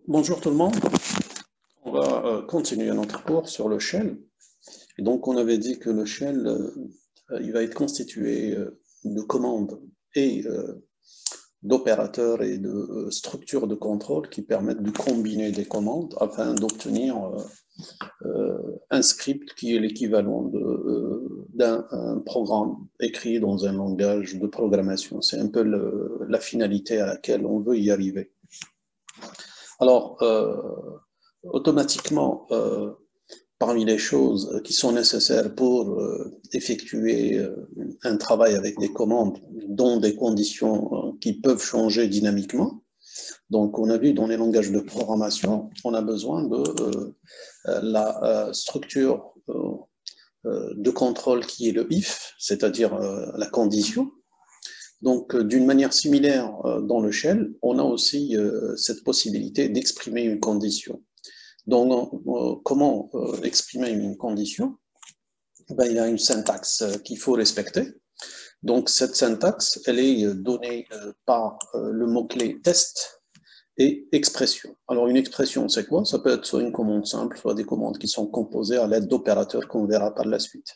Bonjour tout le monde, on va continuer notre cours sur le shell. Et donc on avait dit que le shell il va être constitué de commandes et d'opérateurs et de structures de contrôle qui permettent de combiner des commandes afin d'obtenir un script qui est l'équivalent d'un programme écrit dans un langage de programmation. C'est un peu la finalité à laquelle on veut y arriver. Alors, automatiquement, parmi les choses qui sont nécessaires pour effectuer un travail avec des commandes dans des conditions qui peuvent changer dynamiquement, donc on a vu dans les langages de programmation, on a besoin de la structure de contrôle qui est le if, c'est-à-dire la condition. Donc, d'une manière similaire dans le shell, on a aussi cette possibilité d'exprimer une condition. Donc, comment exprimer une condition? Il y a une syntaxe qu'il faut respecter. Donc, cette syntaxe, elle est donnée par le mot-clé test et expression. Alors, une expression, c'est quoi? Ça peut être soit une commande simple, soit des commandes qui sont composées à l'aide d'opérateurs qu'on verra par la suite.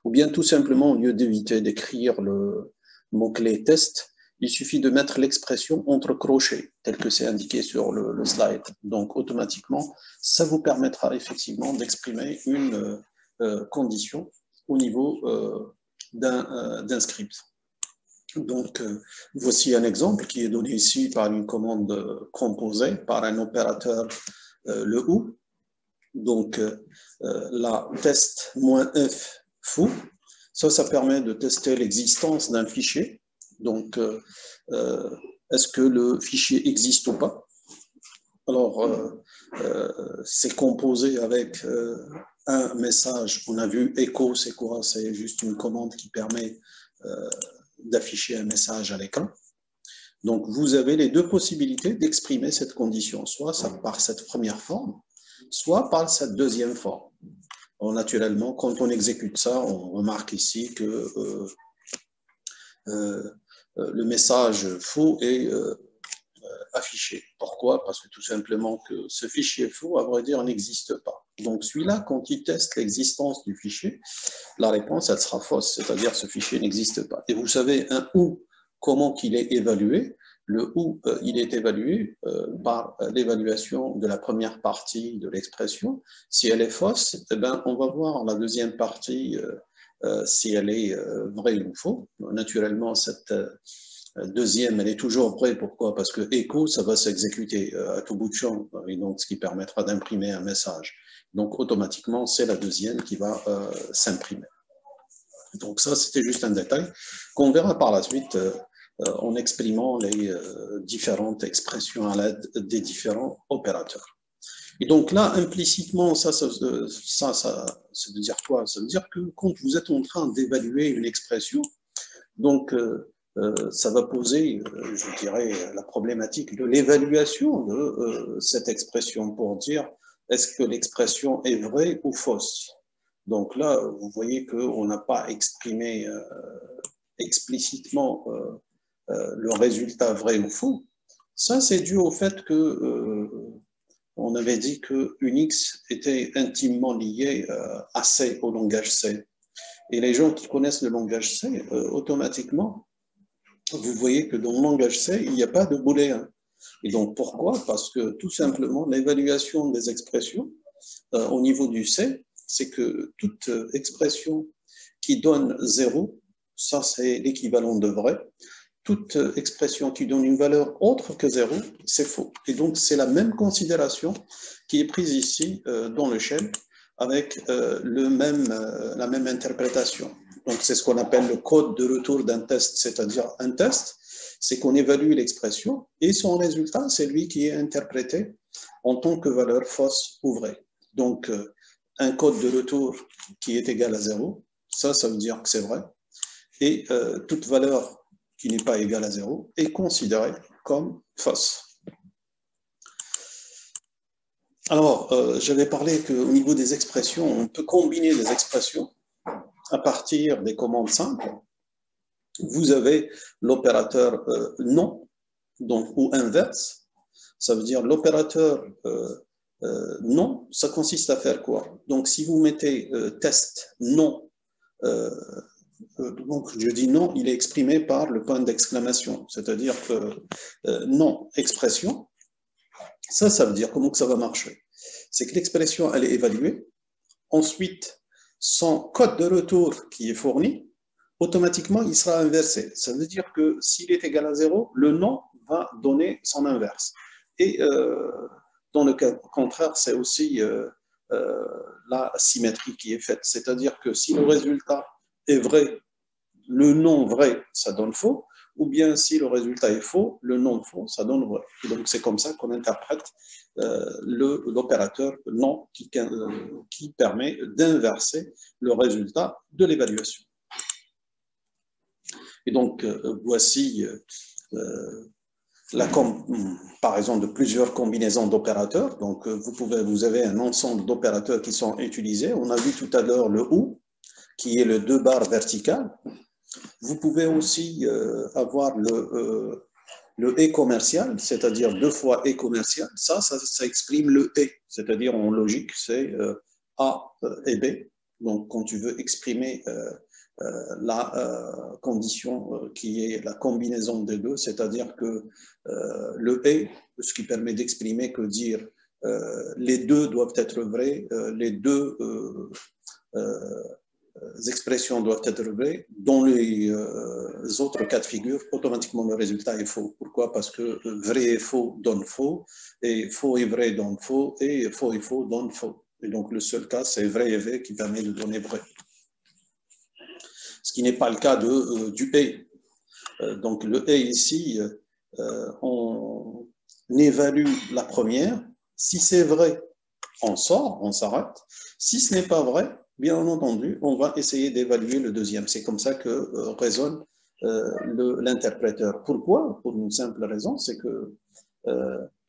Ou bien, tout simplement, au lieu d'éviter d'écrire le mot-clé test, il suffit de mettre l'expression entre crochets, tel que c'est indiqué sur le slide. Donc, automatiquement, ça vous permettra effectivement d'exprimer une condition au niveau d'un script. Donc, voici un exemple qui est donné ici par une commande composée par un opérateur, le OU. Donc, la test-f foo, ça permet de tester l'existence d'un fichier. Donc, est-ce que le fichier existe ou pas? Alors, c'est composé avec un message. On a vu echo, c'est quoi? C'est juste une commande qui permet d'afficher un message à l'écran. Donc, vous avez les deux possibilités d'exprimer cette condition, soit par cette première forme, soit par cette deuxième forme. Alors, naturellement, quand on exécute ça, on remarque ici que le message faux est affiché. Pourquoi? Parce que tout simplement que ce fichier faux, à vrai dire, n'existe pas. Donc celui-là, quand il teste l'existence du fichier, la réponse, elle sera fausse, c'est-à-dire ce fichier n'existe pas. Et vous savez, un OU, comment qu'il est évalué? Le OU, il est évalué par l'évaluation de la première partie de l'expression. Si elle est fausse, eh ben, on va voir la deuxième partie si elle est vraie ou faux. Naturellement, cette deuxième, elle est toujours vraie. Pourquoi? Parce que echo, ça va s'exécuter à tout bout de champ, et donc ce qui permettra d'imprimer un message. Donc automatiquement, c'est la deuxième qui va s'imprimer. Donc ça, c'était juste un détail qu'on verra par la suite en exprimant les différentes expressions à l'aide des différents opérateurs. Et donc là, implicitement, ça veut dire quoi? Ça veut dire que quand vous êtes en train d'évaluer une expression, donc ça va poser, je dirais, la problématique de l'évaluation de cette expression pour dire est-ce que l'expression est vraie ou fausse. Donc là, vous voyez qu'on n'a pas exprimé explicitement le résultat vrai ou faux. Ça, c'est dû au fait que on avait dit que Unix était intimement lié à C, au langage C. Et les gens qui connaissent le langage C, automatiquement, vous voyez que dans le langage C, il n'y a pas de booléen. Et donc, pourquoi? Parce que tout simplement, l'évaluation des expressions au niveau du C, c'est que toute expression qui donne 0, ça c'est l'équivalent de vrai. Toute expression qui donne une valeur autre que 0, c'est faux. Et donc, c'est la même considération qui est prise ici dans le shell avec la même interprétation. Donc, c'est ce qu'on appelle le code de retour d'un test, c'est-à-dire un test, c'est qu'on évalue l'expression et son résultat, c'est lui qui est interprété en tant que valeur fausse ou vraie. Donc, un code de retour qui est égal à 0, ça veut dire que c'est vrai. Et toute valeur qui n'est pas égale à 0 est considérée comme fausse. Alors, j'avais parlé qu'au niveau des expressions, on peut combiner des expressions à partir des commandes simples. Vous avez l'opérateur non, donc, ou inverse. Ça veut dire l'opérateur non, ça consiste à faire quoi? Donc, si vous mettez test non, donc je dis non, il est exprimé par le point d'exclamation, c'est-à-dire que non, expression, ça veut dire comment que ça va marcher? C'est que l'expression, elle est évaluée. Ensuite, son code de retour qui est fourni, automatiquement, il sera inversé. Ça veut dire que s'il est égal à 0, le non va donner son inverse. Et dans le cas contraire, c'est aussi la symétrie qui est faite. C'est-à-dire que si le résultat est vrai, le non vrai, ça donne faux, ou bien si le résultat est faux, le non faux, ça donne vrai. Et donc c'est comme ça qu'on interprète l'opérateur non qui permet d'inverser le résultat de l'évaluation. Et donc voici la comparaison de plusieurs combinaisons d'opérateurs. Donc vous avez un ensemble d'opérateurs qui sont utilisés. On a vu tout à l'heure le OU, qui est le 2 barres verticales. Vous pouvez aussi avoir le et commercial, c'est-à-dire 2 fois et commercial. Ça exprime le et, c'est-à-dire en logique, c'est A et B. Donc, quand tu veux exprimer la condition qui est la combinaison des deux, c'est-à-dire que le et, ce qui permet d'exprimer que dire les deux doivent être vrais, les deux expressions doivent être vraies. Dans les autres cas de figure, automatiquement le résultat est faux. Pourquoi? Parce que vrai et faux donne faux, et faux et vrai donne faux, et faux et faux donne faux. Et donc le seul cas, c'est vrai et vrai qui permet de donner vrai. Ce qui n'est pas le cas du et. Donc le et ici, on évalue la première. Si c'est vrai, on sort, on s'arrête. Si ce n'est pas vrai, bien entendu, on va essayer d'évaluer le deuxième. C'est comme ça que raisonne l'interpréteur. Pourquoi? Pour une simple raison, c'est que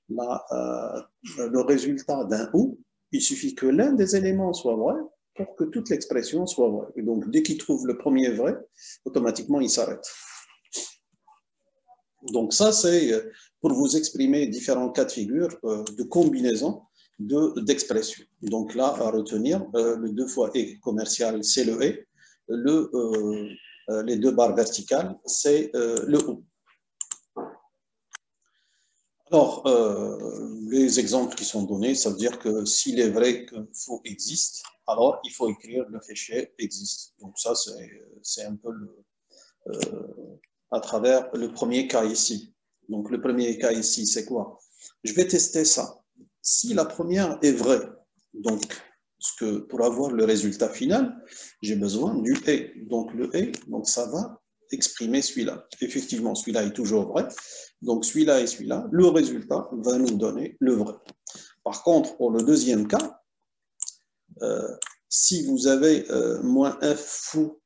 le résultat d'un ou, il suffit que l'un des éléments soit vrai pour que toute l'expression soit vraie. Et donc, dès qu'il trouve le premier vrai, automatiquement, il s'arrête. Donc ça, c'est pour vous exprimer différents cas de figure de combinaison d'expression. Donc là, à retenir, le 2 fois et commercial, c'est le et. Les 2 barres verticales, c'est le ou. Alors, les exemples qui sont donnés, ça veut dire que s'il est vrai que faux existe, alors il faut écrire le fichier existe. Donc ça, c'est un peu à travers le premier cas ici. Donc le premier cas ici, c'est quoi? Je vais tester ça. Si la première est vraie, donc pour avoir le résultat final, j'ai besoin du et. Donc le et, donc ça va exprimer celui-là. Effectivement, celui-là est toujours vrai. Donc celui-là et celui-là, le résultat va nous donner le vrai. Par contre, pour le deuxième cas, si vous avez moins f fou,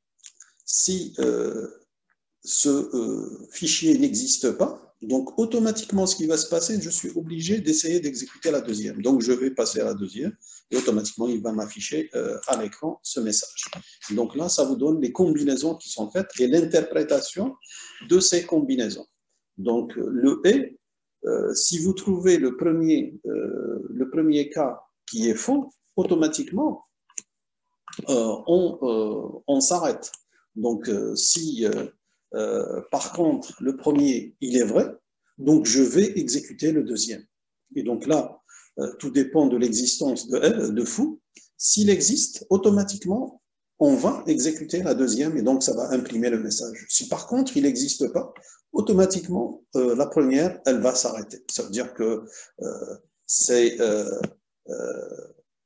si ce fichier n'existe pas, donc automatiquement ce qui va se passer, je suis obligé d'essayer d'exécuter la deuxième. Donc je vais passer à la deuxième et automatiquement il va m'afficher à l'écran ce message. Donc là, ça vous donne les combinaisons qui sont faites et l'interprétation de ces combinaisons. Donc le et, si vous trouvez le premier cas qui est faux, automatiquement on s'arrête. Donc si par contre, le premier, il est vrai, donc je vais exécuter le deuxième. Et donc là, tout dépend de l'existence de fou. S'il existe, automatiquement, on va exécuter la deuxième et donc ça va imprimer le message. Si par contre, il n'existe pas, automatiquement, la première, elle va s'arrêter. Ça veut dire que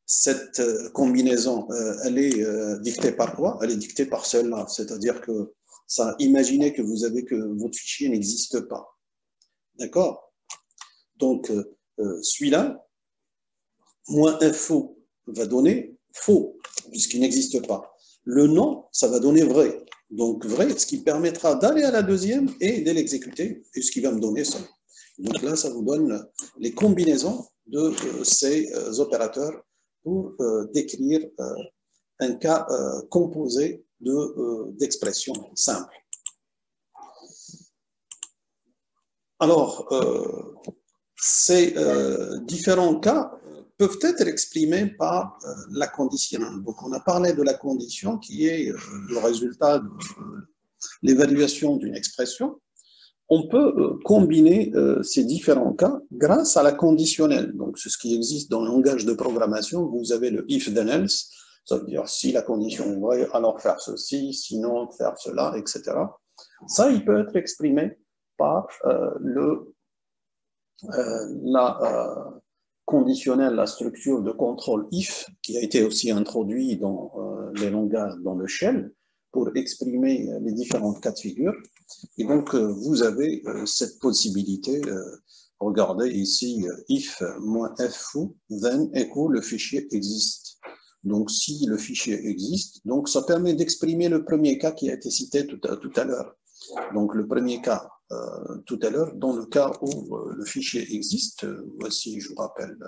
cette combinaison, elle est dictée par quoi? Elle est dictée par celle-là. C'est-à-dire que ça, imaginez que vous avez que votre fichier n'existe pas. D'accord? Donc, celui-là, moins un faux va donner faux, puisqu'il n'existe pas. Le non, ça va donner vrai. Donc, vrai, ce qui permettra d'aller à la deuxième et de l'exécuter, et ce qui va me donner ça. Donc là, ça vous donne les combinaisons de ces opérateurs pour décrire un cas composé d'expressions simples. Alors, Ces différents cas peuvent être exprimés par la conditionnelle. Donc, on a parlé de la condition qui est le résultat de l'évaluation d'une expression. On peut combiner ces différents cas grâce à la conditionnelle. Donc, c'est ce qui existe dans le langage de programmation. Vous avez le if then else, ça veut dire si la condition est vraie, alors faire ceci, sinon faire cela, etc. Ça, il peut être exprimé par la conditionnelle, la structure de contrôle if, qui a été aussi introduit dans les langages, dans le shell, pour exprimer les différents cas de figure. Et donc, vous avez cette possibilité, regardez ici, if -foo, then echo, le fichier existe. Donc, si le fichier existe, donc ça permet d'exprimer le premier cas qui a été cité tout à l'heure. Donc, le premier cas tout à l'heure, dans le cas où le fichier existe, voici, je vous rappelle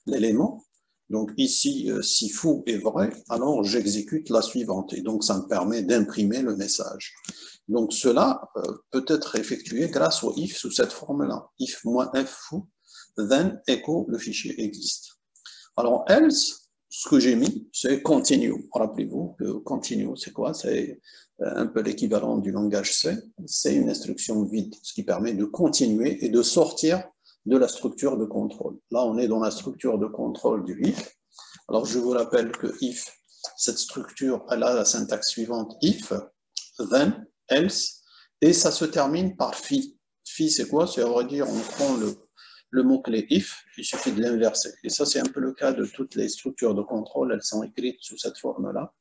l'élément. Donc ici, si foo est vrai, alors j'exécute la suivante. Et donc, ça me permet d'imprimer le message. Donc, cela peut être effectué grâce au if sous cette forme-là. If -foo, then echo, le fichier existe. Alors, else, ce que j'ai mis, c'est continue. Rappelez-vous que continue, c'est quoi? C'est un peu l'équivalent du langage C. C'est une instruction vide, ce qui permet de continuer et de sortir de la structure de contrôle. Là, on est dans la structure de contrôle du if. Alors, je vous rappelle que if, cette structure, elle a la syntaxe suivante, if, then, else, et ça se termine par phi. Phi, c'est quoi? C'est, à vrai dire, on prend le mot-clé if, il suffit de l'inverser. Et ça, c'est un peu le cas de toutes les structures de contrôle, elles sont écrites sous cette forme-là.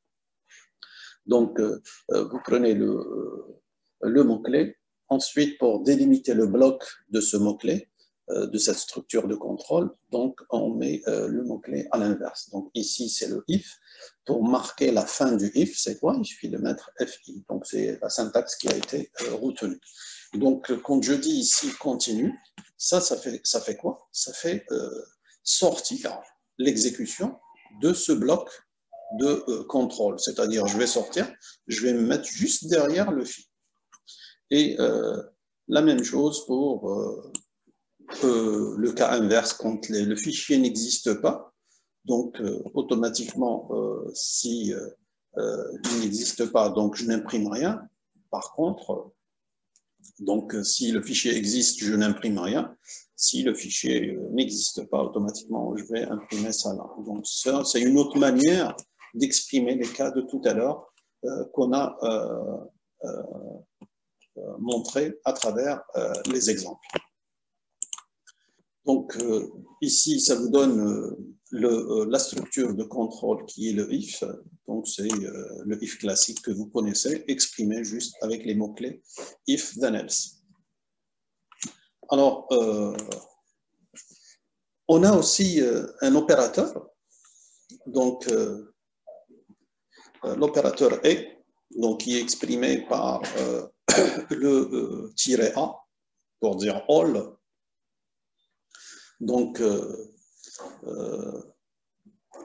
Donc, vous prenez le mot-clé. Ensuite, pour délimiter le bloc de ce mot-clé, de cette structure de contrôle, donc on met le mot-clé à l'inverse. Donc ici, c'est le if. Pour marquer la fin du if, c'est quoi? Il suffit de mettre fi. Donc c'est la syntaxe qui a été retenue. Donc quand je dis ici continue, ça fait quoi? Ça fait sortir l'exécution de ce bloc de contrôle. C'est-à-dire, je vais sortir, je vais me mettre juste derrière le fi. Et la même chose pour le cas inverse, quand le fichier n'existe pas. Donc, automatiquement, si il n'existe pas, donc je n'imprime rien. Par contre, donc, si le fichier existe, je n'imprime rien. Si le fichier n'existe pas, automatiquement, je vais imprimer ça là. Donc, ça, c'est une autre manière d'exprimer les cas de tout à l'heure qu'on a montré à travers les exemples. Donc, ici, ça vous donne la structure de contrôle qui est le if. Donc, c'est le if classique que vous connaissez, exprimé juste avec les mots-clés if, then else. Alors, on a aussi un opérateur. Donc, l'opérateur est, donc, qui est exprimé par le -a, pour dire all. Donc,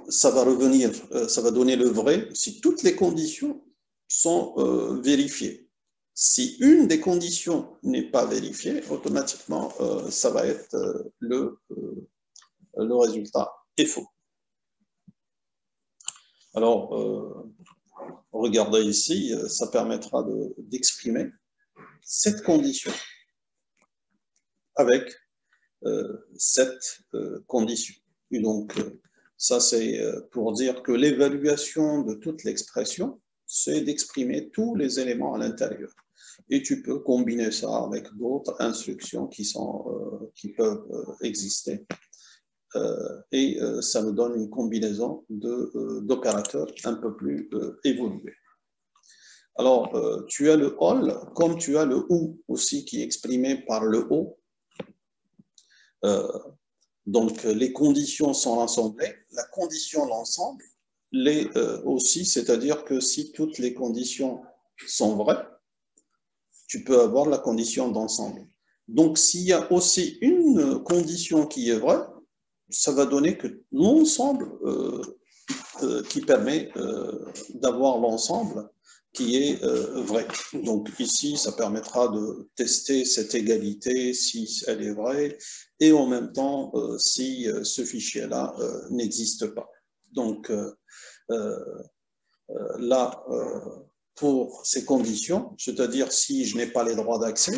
ça va revenir, ça va donner le vrai si toutes les conditions sont vérifiées. Si une des conditions n'est pas vérifiée, automatiquement, ça va être le résultat est faux. Alors, regardez ici, ça permettra d'exprimer cette condition avec cette condition. Et donc, ça c'est pour dire que l'évaluation de toute l'expression, c'est d'exprimer tous les éléments à l'intérieur. Et tu peux combiner ça avec d'autres instructions qui peuvent exister. Et ça nous donne une combinaison d'opérateurs un peu plus évolués. Alors, tu as le all, comme tu as le ou aussi qui est exprimé par le o. Donc, les conditions sont rassemblées. La condition l'ensemble l'est aussi, c'est-à-dire que si toutes les conditions sont vraies, tu peux avoir la condition d'ensemble. Donc, s'il y a aussi une condition qui est vraie, ça va donner que l'ensemble qui permet d'avoir l'ensemble qui est vrai. Donc ici, ça permettra de tester cette égalité si elle est vraie et en même temps si ce fichier-là n'existe pas. Donc là, pour ces conditions, c'est-à-dire si je n'ai pas les droits d'accès,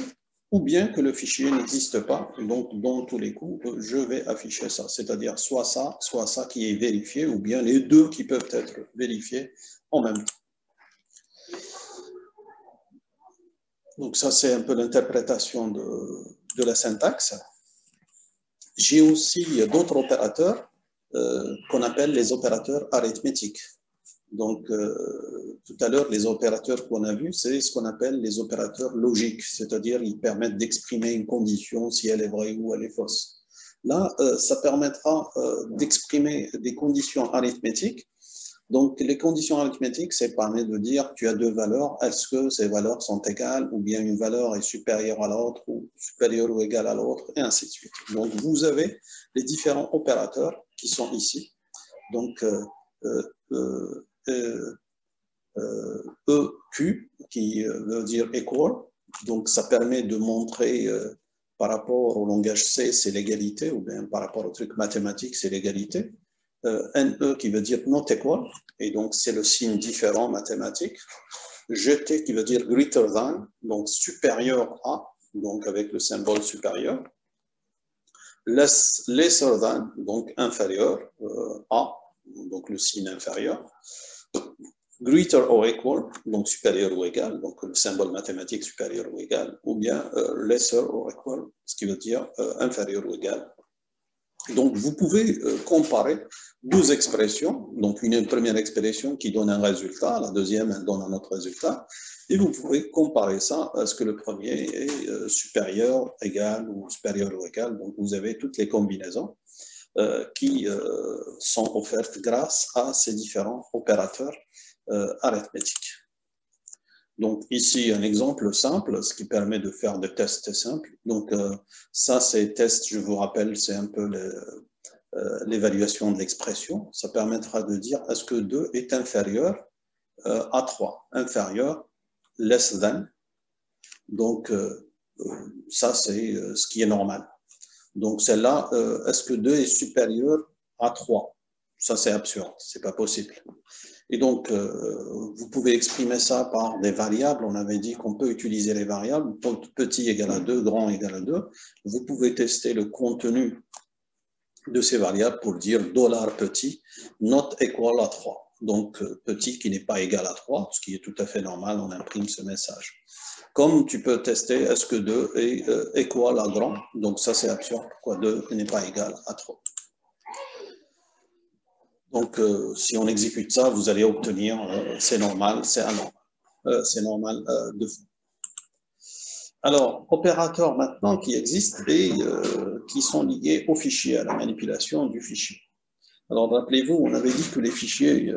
ou bien que le fichier n'existe pas, donc dans tous les coups, je vais afficher ça, c'est-à-dire soit ça qui est vérifié, ou bien les deux qui peuvent être vérifiés en même temps. Donc ça, c'est un peu l'interprétation de la syntaxe. J'ai aussi d'autres opérateurs qu'on appelle les opérateurs arithmétiques. Donc, tout à l'heure, les opérateurs qu'on a vus, c'est ce qu'on appelle les opérateurs logiques, c'est-à-dire ils permettent d'exprimer une condition si elle est vraie ou elle est fausse. Là, ça permettra d'exprimer des conditions arithmétiques. Donc, les conditions arithmétiques, ça permet de dire tu as deux valeurs, est-ce que ces valeurs sont égales ou bien une valeur est supérieure à l'autre ou supérieure ou égale à l'autre, et ainsi de suite. Donc, vous avez les différents opérateurs qui sont ici. Donc, EQ, qui veut dire equal, donc ça permet de montrer par rapport au langage C, c'est l'égalité, ou bien par rapport au truc mathématique, c'est l'égalité. NE qui veut dire not equal, et donc c'est le signe différent mathématique. GT qui veut dire greater than, donc supérieur à, donc avec le symbole supérieur. Lesser than, donc inférieur à, donc le signe inférieur. Greater or equal, donc supérieur ou égal, donc le symbole mathématique supérieur ou égal, ou bien lesser or equal, ce qui veut dire inférieur ou égal. Donc, vous pouvez comparer deux expressions. Donc, une première expression qui donne un résultat, la deuxième elle donne un autre résultat. Et vous pouvez comparer ça à ce que le premier est supérieur, égal ou supérieur ou égal. Donc, vous avez toutes les combinaisons qui sont offertes grâce à ces différents opérateurs arithmétiques. Donc ici, un exemple simple, ce qui permet de faire des tests simples. Donc ça, ces tests, je vous rappelle, c'est un peu l'évaluation de l'expression. Ça permettra de dire est-ce que 2 est inférieur à 3, inférieur, less than. Donc ça, c'est ce qui est normal. Donc celle-là, est-ce que 2 est supérieur à 3? Ça, c'est absurde, c'est pas possible. Et donc, vous pouvez exprimer ça par des variables. On avait dit qu'on peut utiliser les variables. Petit égale à 2, grand égale à 2. Vous pouvez tester le contenu de ces variables pour dire $petit not equal à 3. Donc, petit qui n'est pas égal à 3, ce qui est tout à fait normal, on imprime ce message. Comme tu peux tester, est-ce que 2 est égal à grand? Donc, ça, c'est absurde. Pourquoi 2 n'est pas égal à 3? Donc, si on exécute ça, vous allez obtenir, c'est normal, c'est anormal. C'est normal de fond. Alors, opérateurs maintenant qui existent et qui sont liés au fichier, à la manipulation du fichier. Alors, rappelez-vous, on avait dit que les fichiers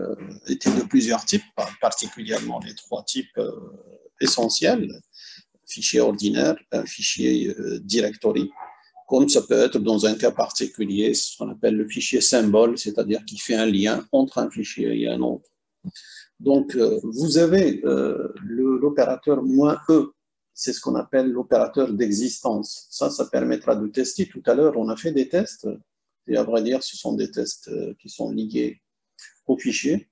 étaient de plusieurs types, particulièrement les trois types essentiels. Fichier ordinaire, un fichier directory, comme ça peut être dans un cas particulier, ce qu'on appelle le fichier symbole, c'est-à-dire qui fait un lien entre un fichier et un autre. Donc, vous avez l'opérateur -e, c'est ce qu'on appelle l'opérateur d'existence. Ça permettra de tester. Tout à l'heure, on a fait des tests, et à vrai dire, ce sont des tests qui sont liés au fichier.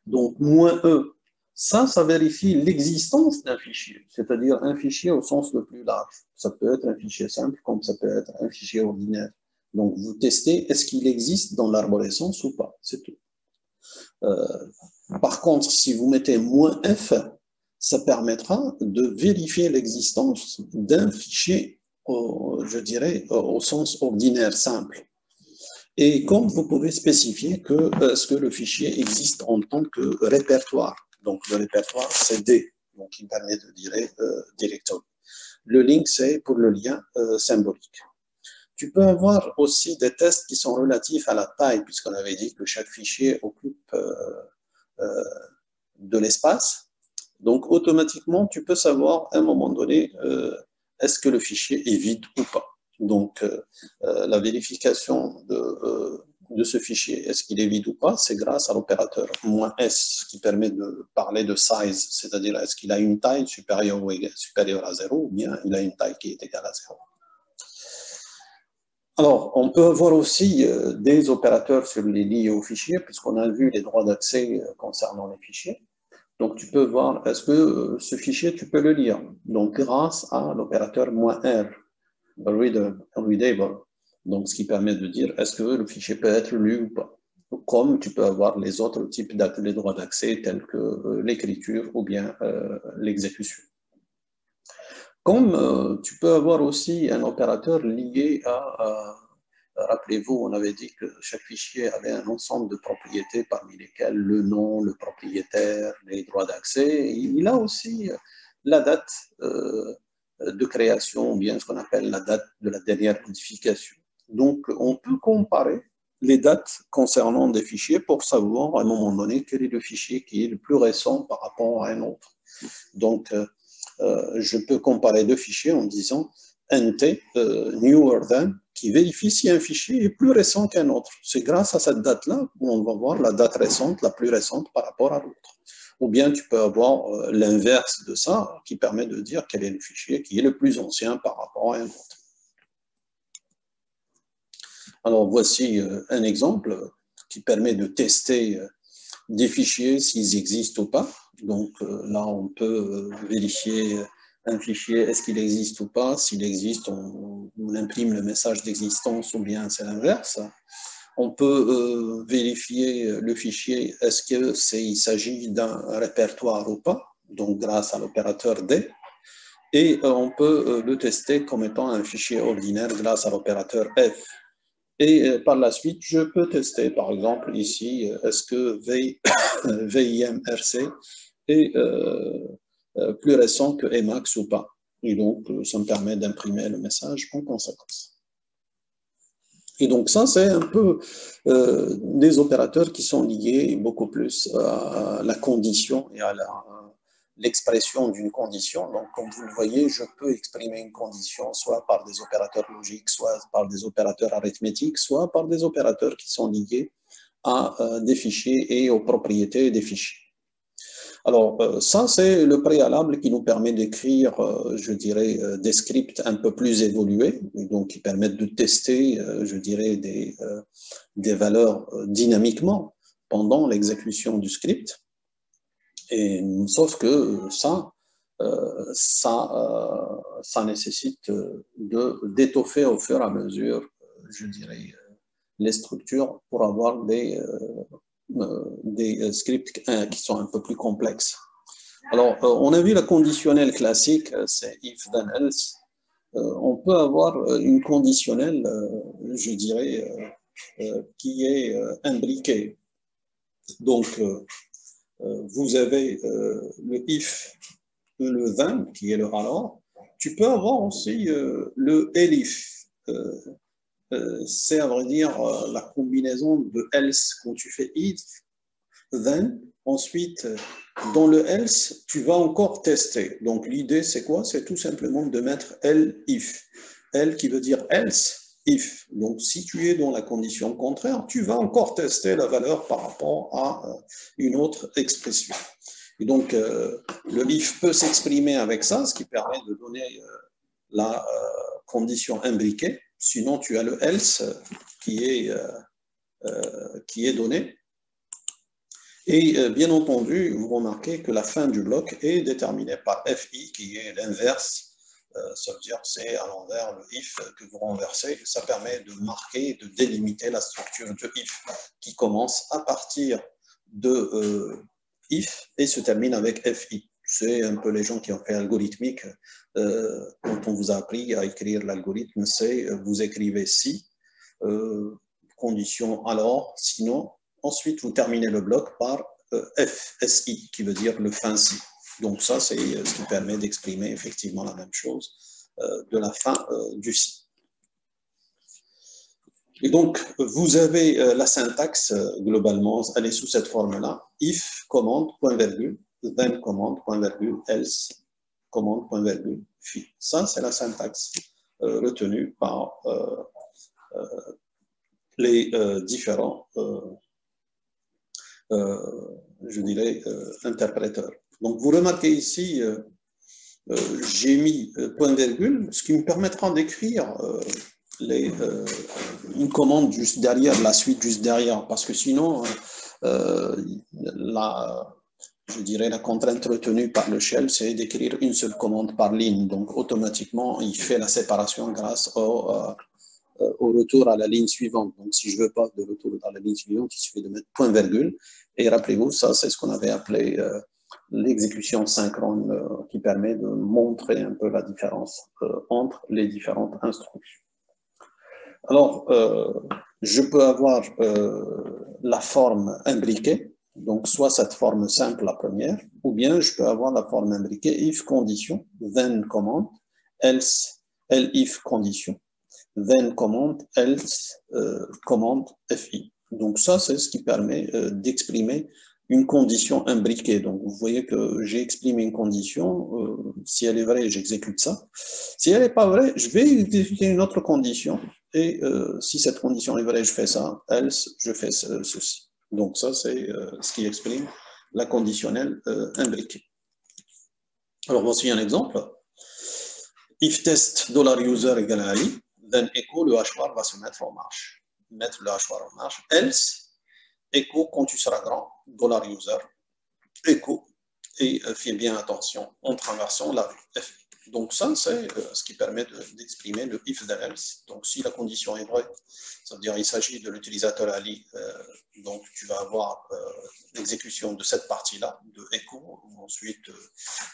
Donc, -e, ça vérifie l'existence d'un fichier, c'est-à-dire un fichier au sens le plus large. Ça peut être un fichier simple, comme ça peut être un fichier ordinaire. Donc, vous testez, est-ce qu'il existe dans l'arborescence ou pas, c'est tout. Par contre, si vous mettez -f, ça permettra de vérifier l'existence d'un fichier, je dirais, au sens ordinaire, simple. Et comme vous pouvez spécifier que, ce que le fichier existe en tant que répertoire. Donc, le répertoire, c'est D, donc il permet de dire directory. Le link, c'est pour le lien symbolique. Tu peux avoir aussi des tests qui sont relatifs à la taille, puisqu'on avait dit que chaque fichier occupe de l'espace. Donc, automatiquement, tu peux savoir à un moment donné, est-ce que le fichier est vide ou pas. Donc, la vérification de ce fichier, est-ce qu'il est vide ou pas, c'est grâce à l'opérateur -s qui permet de parler de size, c'est-à-dire est-ce qu'il a une taille supérieure à 0 ou bien il a une taille qui est égale à 0. Alors, on peut avoir aussi des opérateurs sur les liés aux fichiers, puisqu'on a vu les droits d'accès concernant les fichiers. Donc, tu peux voir, est-ce que ce fichier, tu peux le lire? Donc, grâce à l'opérateur -r, readable. Donc, ce qui permet de dire, est-ce que le fichier peut être lu ou pas? Comme tu peux avoir les autres types de droits d'accès, tels que l'écriture ou bien l'exécution. Comme tu peux avoir aussi un opérateur lié à rappelez-vous, on avait dit que chaque fichier avait un ensemble de propriétés parmi lesquelles le nom, le propriétaire, les droits d'accès. Il a aussi la date de création, ou bien ce qu'on appelle la date de la dernière modification. Donc, on peut comparer les dates concernant des fichiers pour savoir à un moment donné quel est le fichier qui est le plus récent par rapport à un autre. Donc, je peux comparer deux fichiers en disant NT, newer than, qui vérifie si un fichier est plus récent qu'un autre. C'est grâce à cette date-là qu'on va voir la date récente, la plus récente par rapport à l'autre. Ou bien tu peux avoir l'inverse de ça, qui permet de dire quel est le fichier qui est le plus ancien par rapport à un autre. Alors voici un exemple qui permet de tester des fichiers s'ils existent ou pas. Donc là, on peut vérifier un fichier, est-ce qu'il existe ou pas. S'il existe, on imprime le message d'existence ou bien c'est l'inverse. On peut vérifier le fichier, est-ce qu'il s'agit d'un répertoire ou pas, donc grâce à l'opérateur D. Et on peut le tester comme étant un fichier ordinaire grâce à l'opérateur F. Et par la suite, je peux tester, par exemple, ici, est-ce que VIMRC est plus récent que Emacs ou pas. Et donc, ça me permet d'imprimer le message en conséquence. Et donc, ça, c'est un peu des opérateurs qui sont liés beaucoup plus à la condition et à l'expression d'une condition. Donc, comme vous le voyez, je peux exprimer une condition soit par des opérateurs logiques, soit par des opérateurs arithmétiques, soit par des opérateurs qui sont liés à des fichiers et aux propriétés des fichiers. Alors, ça, c'est le préalable qui nous permet d'écrire, je dirais, des scripts un peu plus évolués, donc qui permettent de tester, je dirais, des valeurs dynamiquement pendant l'exécution du script. Et, sauf que ça nécessite d'étoffer au fur et à mesure, je dirais, les structures pour avoir des scripts qui sont un peu plus complexes. Alors, on a vu la conditionnelle classique, c'est if then else. On peut avoir une conditionnelle, je dirais, qui est imbriquée. Donc, vous avez le if, le then, qui est le alors. Tu peux avoir aussi le elif. C'est à vrai dire la combinaison de else quand tu fais if, then. Ensuite, dans le else, tu vas encore tester. Donc l'idée, c'est quoi? C'est tout simplement de mettre if. El qui veut dire else, if. Donc si tu es dans la condition contraire, tu vas encore tester la valeur par rapport à une autre expression. Et donc le if peut s'exprimer avec ça, ce qui permet de donner la condition imbriquée. Sinon, tu as le else qui est donné. Et bien entendu, vous remarquez que la fin du bloc est déterminée par FI, qui est l'inverse. Ça veut dire c'est à l'envers le if que vous renversez. Ça permet de marquer, de délimiter la structure de if, qui commence à partir de if et se termine avec FI. C'est un peu les gens qui ont fait algorithmique. Quand on vous a appris à écrire l'algorithme, c'est vous écrivez si, condition alors, sinon. Ensuite, vous terminez le bloc par FSI, qui veut dire le fin si. Donc ça, c'est ce qui permet d'exprimer effectivement la même chose de la fin du si. Et donc, vous avez la syntaxe, globalement, elle est sous cette forme-là. If, commande, point virgule, then, commande, point virgule, else, commande, point virgule, fi. Ça, c'est la syntaxe retenue par les différents, je dirais, interpréteurs. Donc, vous remarquez ici, j'ai mis point virgule, ce qui me permettra d'écrire une commande juste derrière, la suite juste derrière, parce que sinon, je dirais la contrainte retenue par le shell, c'est d'écrire une seule commande par ligne. Donc, automatiquement, il fait la séparation grâce au retour à la ligne suivante. Donc, si je ne veux pas de retour à la ligne suivante, il suffit de mettre point virgule. Et rappelez-vous, ça, c'est ce qu'on avait appelé l'exécution synchrone qui permet de montrer un peu la différence entre les différentes instructions. Alors, je peux avoir la forme imbriquée, donc soit cette forme simple, la première, ou bien je peux avoir la forme imbriquée if condition, then command, else, if condition, then command, else command fi. Donc ça, c'est ce qui permet d'exprimer une condition imbriquée. Donc vous voyez que j'ai exprimé une condition, si elle est vraie, j'exécute ça. Si elle n'est pas vraie, je vais exécuter une autre condition, et si cette condition est vraie, je fais ça, else, je fais ceci. Donc ça, c'est ce qui exprime la conditionnelle imbriquée. Alors voici un exemple. If test $user égale à i, then echo, le hachoir va se mettre en marche. Mettre le hachoir en marche. Else, echo, quand tu seras grand, $user, echo, et fais bien attention en traversant la rue. Donc ça, c'est ce qui permet d'exprimer le if then else. Donc si la condition est vraie, ça veut dire qu'il s'agit de l'utilisateur Ali, donc tu vas avoir l'exécution de cette partie-là, de echo, ensuite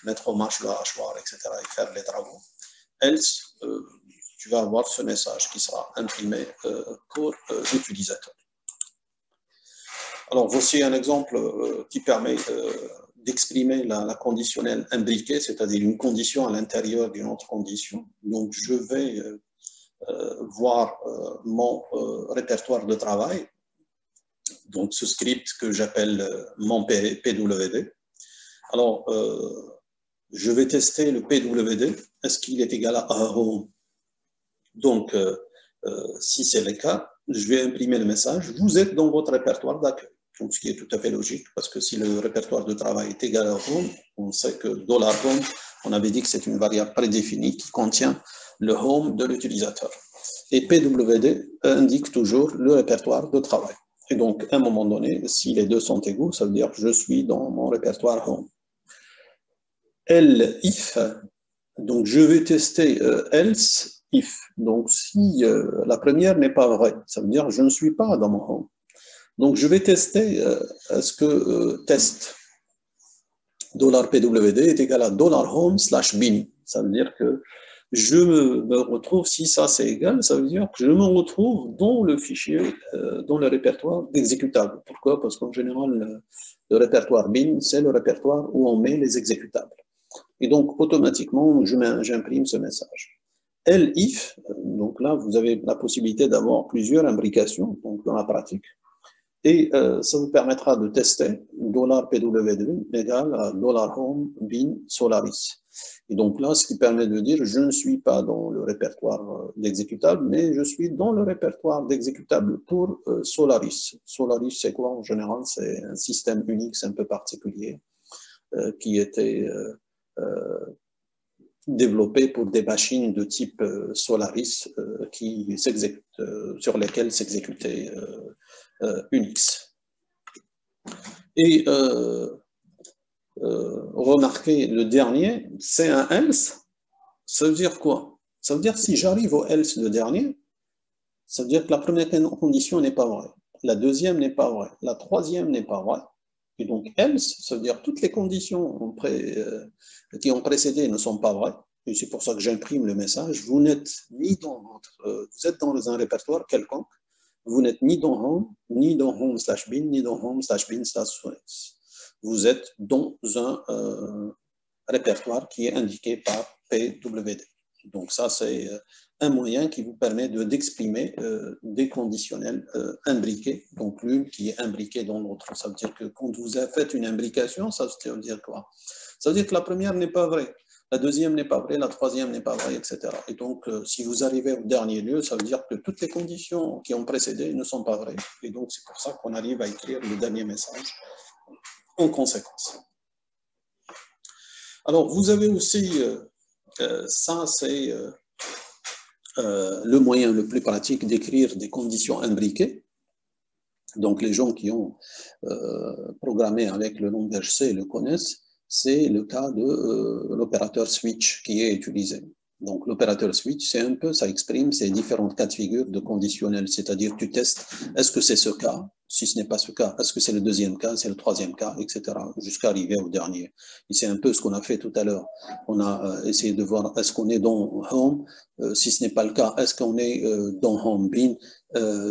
mettre en marche le hachoir, etc., et faire les travaux. Else, tu vas avoir ce message qui sera imprimé pour l'utilisateur. Alors, voici un exemple qui permet d'exprimer la conditionnelle imbriquée, c'est-à-dire une condition à l'intérieur d'une autre condition. Donc, je vais voir mon répertoire de travail, donc ce script que j'appelle mon PWD. Alors, je vais tester le PWD. Est-ce qu'il est égal à home? Donc, si c'est le cas, je vais imprimer le message. Vous êtes dans votre répertoire d'accueil. Donc, ce qui est tout à fait logique, parce que si le répertoire de travail est égal à home, on sait que $home, on avait dit que c'est une variable prédéfinie qui contient le home de l'utilisateur. Et PWD indique toujours le répertoire de travail. Et donc, à un moment donné, si les deux sont égaux, ça veut dire que je suis dans mon répertoire home. If, donc je vais tester else if. Donc, si la première n'est pas vraie, ça veut dire que je ne suis pas dans mon home. Donc, je vais tester est-ce que test $pwd est égal à $home/bin. Ça veut dire que je me retrouve, si ça c'est égal, ça veut dire que je me retrouve dans le fichier, dans le répertoire d'exécutables. Pourquoi? Parce qu'en général, le répertoire bin, c'est le répertoire où on met les exécutables. Et donc, automatiquement, j'imprime ce message. If, donc là, vous avez la possibilité d'avoir plusieurs imbrications donc dans la pratique. Et ça vous permettra de tester $pwd égale à $home bin Solaris. Et donc là, ce qui permet de dire, je ne suis pas dans le répertoire d'exécutable, mais je suis dans le répertoire d'exécutable pour Solaris. Solaris, c'est quoi en général? C'est un système Unix un peu particulier qui était développé pour des machines de type Solaris sur lesquelles s'exécutait Unix. Et remarquez, le dernier, c'est un else. Ça veut dire quoi? Ça veut dire si j'arrive au else de dernier, ça veut dire que la première condition n'est pas vraie. La deuxième n'est pas vraie. La troisième n'est pas vraie. Et donc else, ça veut dire toutes les conditions qui ont précédé ne sont pas vraies. Et c'est pour ça que j'imprime le message. Vous n'êtes ni dans vous êtes dans un répertoire quelconque. Vous n'êtes ni dans home/bin, ni dans home/bin/Solaris. Vous êtes dans un répertoire qui est indiqué par PWD. Donc ça, c'est un moyen qui vous permet d'exprimer des conditionnels imbriqués, donc l'une qui est imbriquée dans l'autre. Ça veut dire que quand vous faites une imbrication, ça veut dire quoi? Ça veut dire que la première n'est pas vraie. la deuxième n'est pas vraie, la troisième n'est pas vraie, etc. Et donc, si vous arrivez au dernier lieu, ça veut dire que toutes les conditions qui ont précédé ne sont pas vraies. Et donc, c'est pour ça qu'on arrive à écrire le dernier message en conséquence. Alors, vous avez aussi, ça c'est le moyen le plus pratique d'écrire des conditions imbriquées. Donc, les gens qui ont programmé avec le langage C le connaissent. C'est le cas de l'opérateur switch qui est utilisé. Donc, l'opérateur switch, c'est un peu, ça exprime ces différentes cas de figure de conditionnel, c'est-à-dire tu testes, est-ce que c'est ce cas? Si ce n'est pas ce cas, est-ce que c'est le deuxième cas, c'est le troisième cas, etc., jusqu'à arriver au dernier. Et c'est un peu ce qu'on a fait tout à l'heure. On a essayé de voir, est-ce qu'on est dans Home? Si ce n'est pas le cas, est-ce qu'on est dans Home Bin?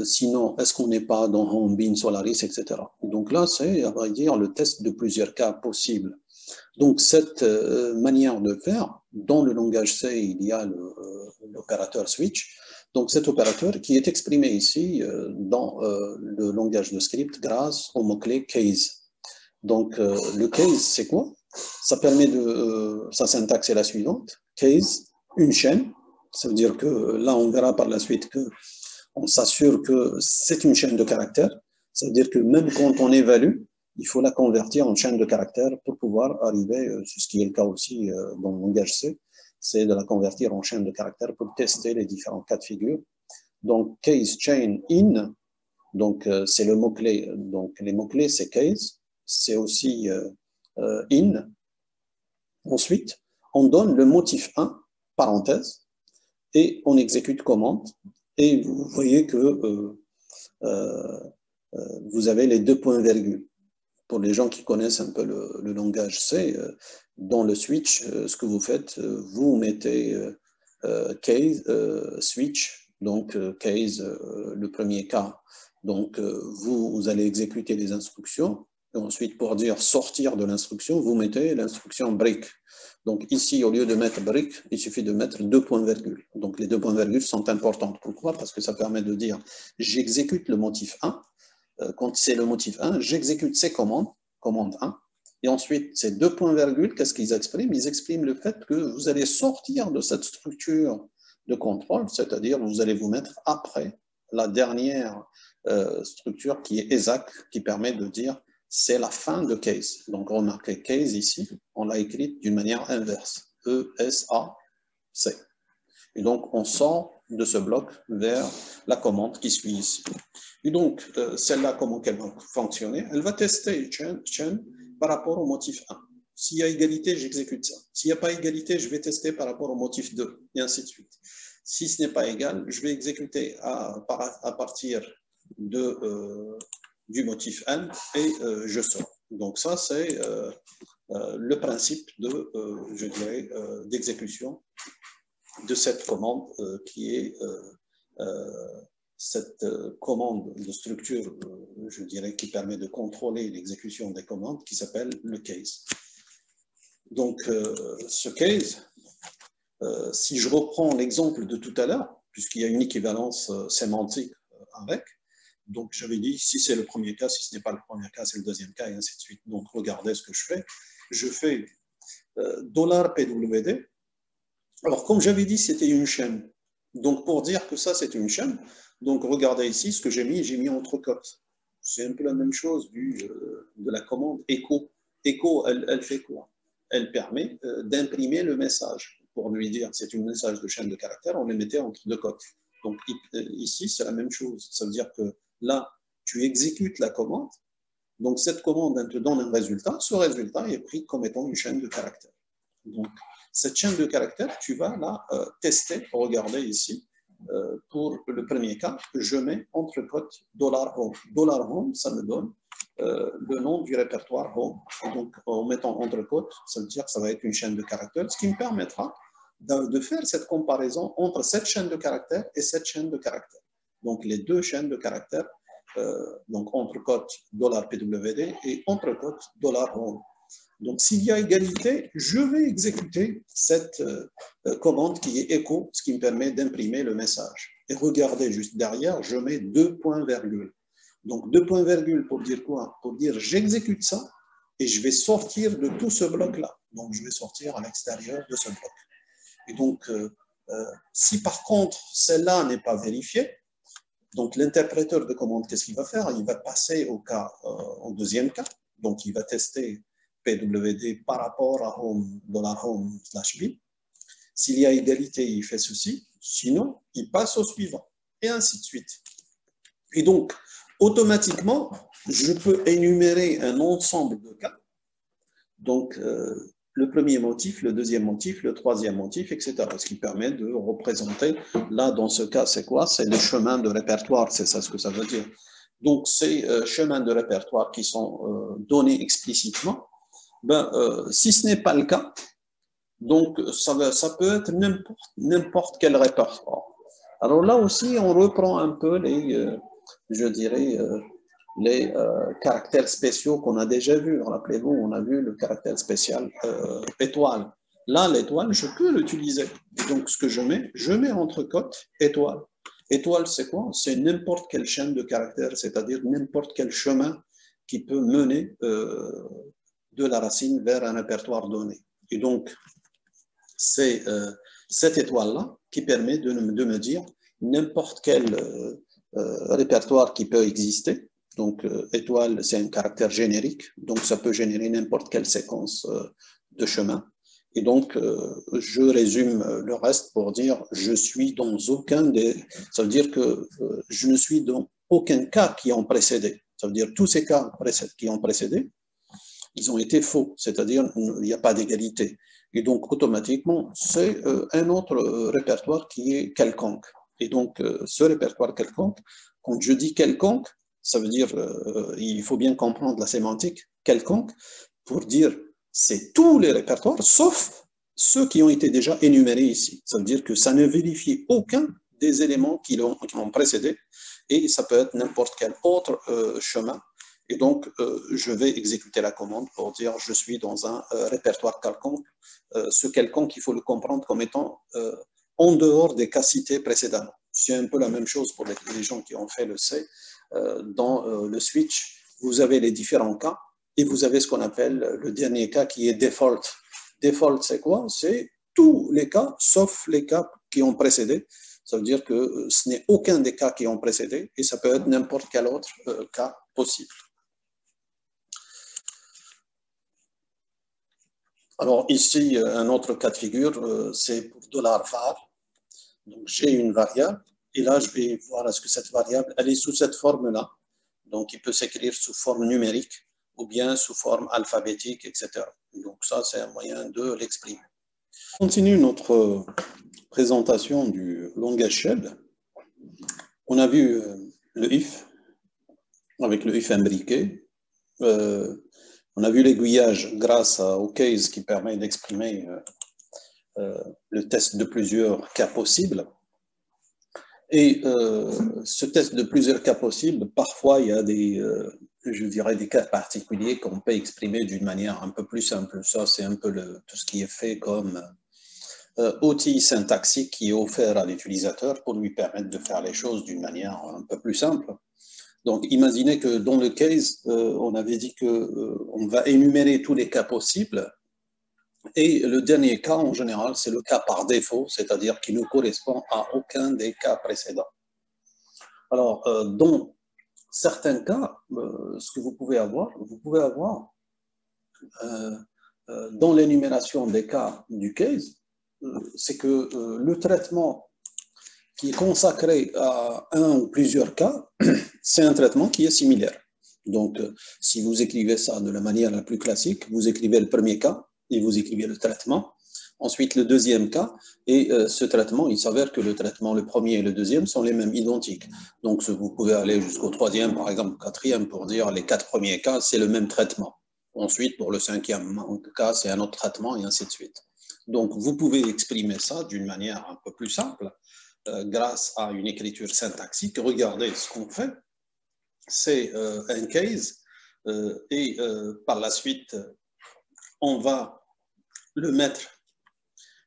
Sinon, est-ce qu'on n'est pas dans Home Bin Solaris, etc. Donc là, c'est, à vrai dire, le test de plusieurs cas possibles. Donc, cette manière de faire, dans le langage C, il y a l'opérateur switch. Donc, cet opérateur qui est exprimé ici dans le langage de script grâce au mot-clé case. Donc, le case, c'est quoi? Ça permet de... sa syntaxe est la suivante. Case, une chaîne. Ça veut dire que là, on verra par la suite qu'on s'assure que c'est une chaîne de caractères. Ça veut dire que même quand on évalue, il faut la convertir en chaîne de caractères pour pouvoir arriver, c'est ce qui est le cas aussi dans le langage C, c'est de la convertir en chaîne de caractères pour tester les différents cas de figure. Donc, case chain in, donc c'est le mot-clé. Donc, les mots-clés, c'est case, c'est aussi in. Ensuite, on donne le motif 1, parenthèse, et on exécute commande. Et vous voyez que vous avez les deux points-virgules. Pour les gens qui connaissent un peu le langage C, dans le switch, ce que vous faites, vous mettez case, switch, donc case, le premier cas. Donc, vous allez exécuter les instructions. Et ensuite, pour dire sortir de l'instruction, vous mettez l'instruction break. Donc ici, au lieu de mettre break, il suffit de mettre deux points-virgules. Donc les deux points-virgules sont importantes. Pourquoi? Parce que ça permet de dire j'exécute le motif 1. Quand c'est le motif 1, j'exécute ces commandes, commande 1, et ensuite, ces deux points-virgules, qu'est-ce qu'ils expriment? Ils expriment le fait que vous allez sortir de cette structure de contrôle, c'est-à-dire vous allez vous mettre après la dernière structure qui est ESAC, qui permet de dire c'est la fin de case. Donc, remarquez case ici, on l'a écrite d'une manière inverse, E-S-A-C. Et donc, on sort de ce bloc vers la commande qui suit ici. Et donc, celle-là, comment elle va fonctionner? Elle va tester chain par rapport au motif 1. S'il y a égalité, j'exécute ça. S'il n'y a pas égalité, je vais tester par rapport au motif 2, et ainsi de suite. Si ce n'est pas égal, je vais exécuter à partir du motif n et je sors. Donc ça, c'est le principe de, je dirais, d'exécution de cette commande qui est cette commande de structure, je dirais, qui permet de contrôler l'exécution des commandes, qui s'appelle le case. Donc, ce case, si je reprends l'exemple de tout à l'heure, puisqu'il y a une équivalence sémantique avec, donc j'avais dit, si c'est le premier cas, si ce n'est pas le premier cas, c'est le deuxième cas, et ainsi de suite. Donc, regardez ce que je fais $PWD. Alors, comme j'avais dit, c'était une chaîne. Donc, pour dire que ça, c'est une chaîne, donc regardez ici ce que j'ai mis entre cotes. C'est un peu la même chose de la commande echo. Echo, elle fait quoi? Elle permet d'imprimer le message. Pour lui dire que c'est un message de chaîne de caractères, on les mettait entre deux cotes. Donc, ici, c'est la même chose. Ça veut dire que là, tu exécutes la commande. Donc, cette commande, elle te donne un résultat. Ce résultat est pris comme étant une chaîne de caractères. Donc, cette chaîne de caractères, tu vas la tester. Regardez ici. Pour le premier cas, je mets entre cotes $home. $home, ça me donne le nom du répertoire home. Et donc, en mettant entre cotes, ça veut dire que ça va être une chaîne de caractères, ce qui me permettra de faire cette comparaison entre cette chaîne de caractères et cette chaîne de caractères. Donc, les deux chaînes de caractères, donc entre cotes $PWD et entre cotes $home. Donc, s'il y a égalité, je vais exécuter cette commande qui est echo, ce qui me permet d'imprimer le message. Et regardez, juste derrière, je mets deux points-virgules. Donc, deux points-virgules pour dire quoi? Pour dire j'exécute ça et je vais sortir de tout ce bloc-là. Donc, je vais sortir à l'extérieur de ce bloc. Et donc, si par contre, celle-là n'est pas vérifiée, donc l'interpréteur de commande, qu'est-ce qu'il va faire? Il va passer au deuxième cas. Donc, il va tester PWD par rapport à home, $home/bin. S'il y a égalité, il fait ceci. Sinon, il passe au suivant. Et ainsi de suite. Et donc, automatiquement, je peux énumérer un ensemble de cas. Donc, le premier motif, le deuxième motif, le troisième motif, etc. Ce qui permet de représenter, là, dans ce cas, c'est quoi? C'est les chemins de répertoire, c'est ça ce que ça veut dire. Donc, ces chemins de répertoire qui sont donnés explicitement, si ce n'est pas le cas, donc ça peut être n'importe quel répertoire. Alors là aussi, on reprend un peu je dirais, les caractères spéciaux qu'on a déjà vus. Rappelez-vous, on a vu le caractère spécial étoile. Là, l'étoile, je peux l'utiliser. Donc, ce que je mets entre cotes étoile. Étoile, c'est quoi? C'est n'importe quelle chaîne de caractères, c'est-à-dire n'importe quel chemin qui peut mener de la racine vers un répertoire donné. Et donc, c'est cette étoile-là qui permet de me dire n'importe quel répertoire qui peut exister. Donc, étoile, c'est un caractère générique, donc ça peut générer n'importe quelle séquence de chemin. Et donc, je résume le reste pour dire je suis dans aucun des... Ça veut dire que je ne suis dans aucun cas qui ont précédé. Ça veut dire tous ces cas qui ont précédé, ils ont été faux, c'est-à-dire il n'y a pas d'égalité. Et donc, automatiquement, c'est un autre répertoire qui est quelconque. Et donc, ce répertoire quelconque, quand je dis quelconque, ça veut dire, il faut bien comprendre la sémantique, quelconque, pour dire, c'est tous les répertoires, sauf ceux qui ont été déjà énumérés ici. Ça veut dire que ça ne vérifie aucun des éléments qui l'ont précédé, et ça peut être n'importe quel autre chemin. Et donc, je vais exécuter la commande pour dire je suis dans un répertoire quelconque. Ce quelconque, il faut le comprendre comme étant en dehors des cas cités précédemment. C'est un peu la même chose pour les gens qui ont fait le C. Dans le switch, vous avez les différents cas et vous avez ce qu'on appelle le dernier cas qui est default. Default, c'est quoi? C'est tous les cas, sauf les cas qui ont précédé. Ça veut dire que ce n'est aucun des cas qui ont précédé et ça peut être n'importe quel autre cas possible. Alors ici, un autre cas de figure, c'est pour $var. Donc j'ai une variable et là je vais voir est-ce que cette variable, elle est sous cette forme-là. Donc il peut s'écrire sous forme numérique ou bien sous forme alphabétique, etc. Donc ça, c'est un moyen de l'exprimer. On continue notre présentation du langage shell. On a vu le if, avec le if imbriqué. On a vu l'aiguillage grâce au case qui permet d'exprimer le test de plusieurs cas possibles. Et ce test de plusieurs cas possibles, parfois il y a je dirais des cas particuliers qu'on peut exprimer d'une manière un peu plus simple. Ça, c'est un peu tout ce qui est fait comme outil syntaxique qui est offert à l'utilisateur pour lui permettre de faire les choses d'une manière un peu plus simple. Donc, imaginez que dans le case, on avait dit qu'on va énumérer tous les cas possibles. Et le dernier cas, en général, c'est le cas par défaut, c'est-à-dire qui ne correspond à aucun des cas précédents. Alors, dans certains cas, ce que vous pouvez avoir dans l'énumération des cas du case, c'est que le traitement qui est consacré à un ou plusieurs cas, c'est un traitement qui est similaire. Donc, si vous écrivez ça de la manière la plus classique, vous écrivez le premier cas et vous écrivez le traitement. Ensuite, le deuxième cas, et ce traitement, il s'avère que le traitement, le premier et le deuxième, sont les mêmes, identiques. Donc, vous pouvez aller jusqu'au troisième, par exemple, quatrième, pour dire les 4 premiers cas, c'est le même traitement. Ensuite, pour le 5e cas, c'est un autre traitement, et ainsi de suite. Donc, vous pouvez exprimer ça d'une manière un peu plus simple, grâce à une écriture syntaxique. Regardez ce qu'on fait. C'est un case, et par la suite, on va le mettre.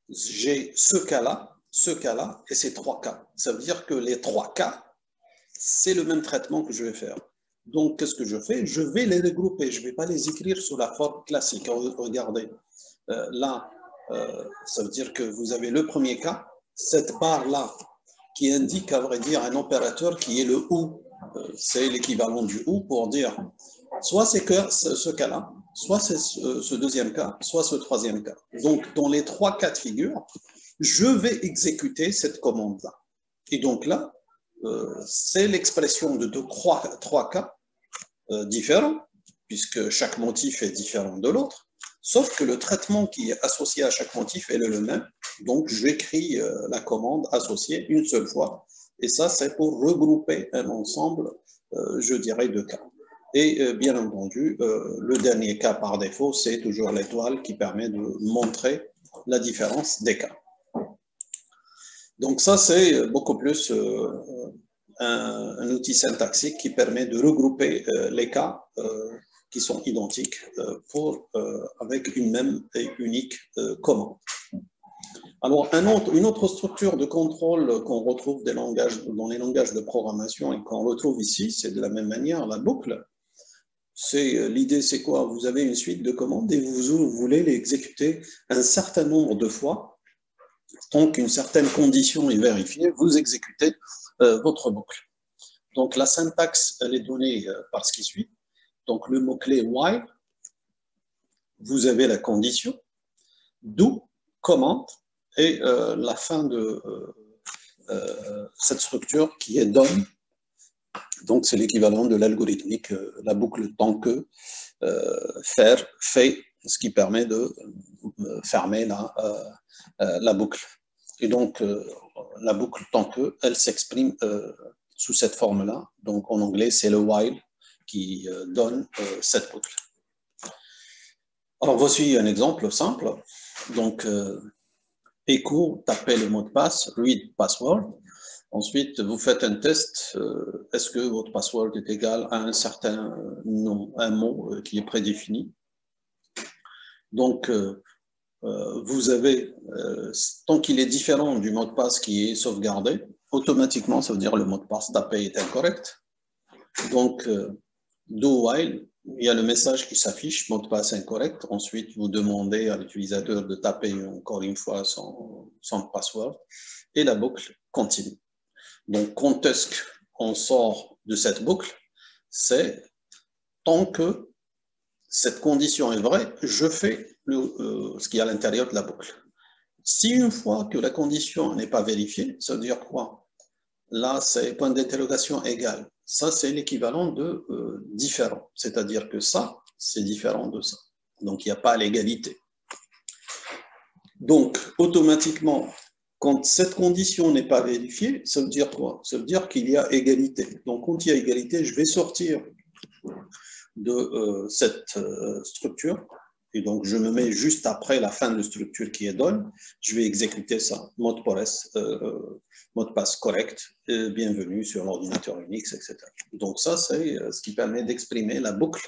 J'ai ce cas-là, et ces 3 cas. Ça veut dire que les 3 cas, c'est le même traitement que je vais faire. Donc, qu'est-ce que je fais? Je vais les regrouper. Je ne vais pas les écrire sous la forme classique. Regardez, là, ça veut dire que vous avez le premier cas, cette barre-là, qui indique, à vrai dire, un opérateur qui est le OU. C'est l'équivalent du OU pour dire soit c'est ce cas-là, soit c'est ce deuxième cas, soit ce troisième cas. Donc, dans les trois cas de figure, je vais exécuter cette commande-là. Et donc là, c'est l'expression de trois cas différents, puisque chaque motif est différent de l'autre, sauf que le traitement qui est associé à chaque motif est le même. Donc, j'écris la commande associée une seule fois. Et ça, c'est pour regrouper un ensemble, je dirais, de cas. Et bien entendu, le dernier cas par défaut, c'est toujours l'étoile qui permet de montrer la différence des cas. Donc ça, c'est beaucoup plus un outil syntaxique qui permet de regrouper les cas qui sont identiques avec une même et unique commande. Alors, une autre structure de contrôle qu'on retrouve dans les langages de programmation et qu'on retrouve ici, c'est de la même manière la boucle. L'idée, c'est quoi? Vous avez une suite de commandes et vous voulez les exécuter un certain nombre de fois. Tant qu'une certaine condition est vérifiée, vous exécutez votre boucle. Donc, la syntaxe, elle est donnée par ce qui suit. Donc, le mot-clé while, vous avez la condition, do, commande, et la fin de cette structure qui est done. Donc, c'est l'équivalent de l'algorithmique, la boucle tant que, faire, fait, ce qui permet de fermer la boucle. Et donc, la boucle tant que, elle s'exprime sous cette forme-là. Donc, en anglais, c'est le while qui donne cette boucle. Alors, voici un exemple simple. Donc, echo, tapez le mot de passe, read password. Ensuite, vous faites un test. Est-ce que votre password est égal à un certain nom, un mot qui est prédéfini? Donc, vous avez, tant qu'il est différent du mot de passe qui est sauvegardé, automatiquement, ça veut dire le mot de passe tapé est incorrect. Donc, do while, il y a le message qui s'affiche, mot de passe incorrect. Ensuite, vous demandez à l'utilisateur de taper encore une fois son password et la boucle continue. Donc, quand est-ce qu'on sort de cette boucle? C'est tant que cette condition est vraie, je fais ce qui est à l'intérieur de la boucle. Si une fois que la condition n'est pas vérifiée, ça veut dire quoi? Là, c'est point d'interrogation égal. Ça, c'est l'équivalent de différent. C'est-à-dire que ça, c'est différent de ça. Donc, il n'y a pas l'égalité. Donc, automatiquement, quand cette condition n'est pas vérifiée, ça veut dire quoi? Ça veut dire qu'il y a égalité. Donc, quand il y a égalité, je vais sortir de cette structure. Et donc, je me mets juste après la fin de structure qui est done. Je vais exécuter ça. Mot de passe correct. Bienvenue sur l'ordinateur Unix, etc. Donc, ça, c'est ce qui permet d'exprimer la boucle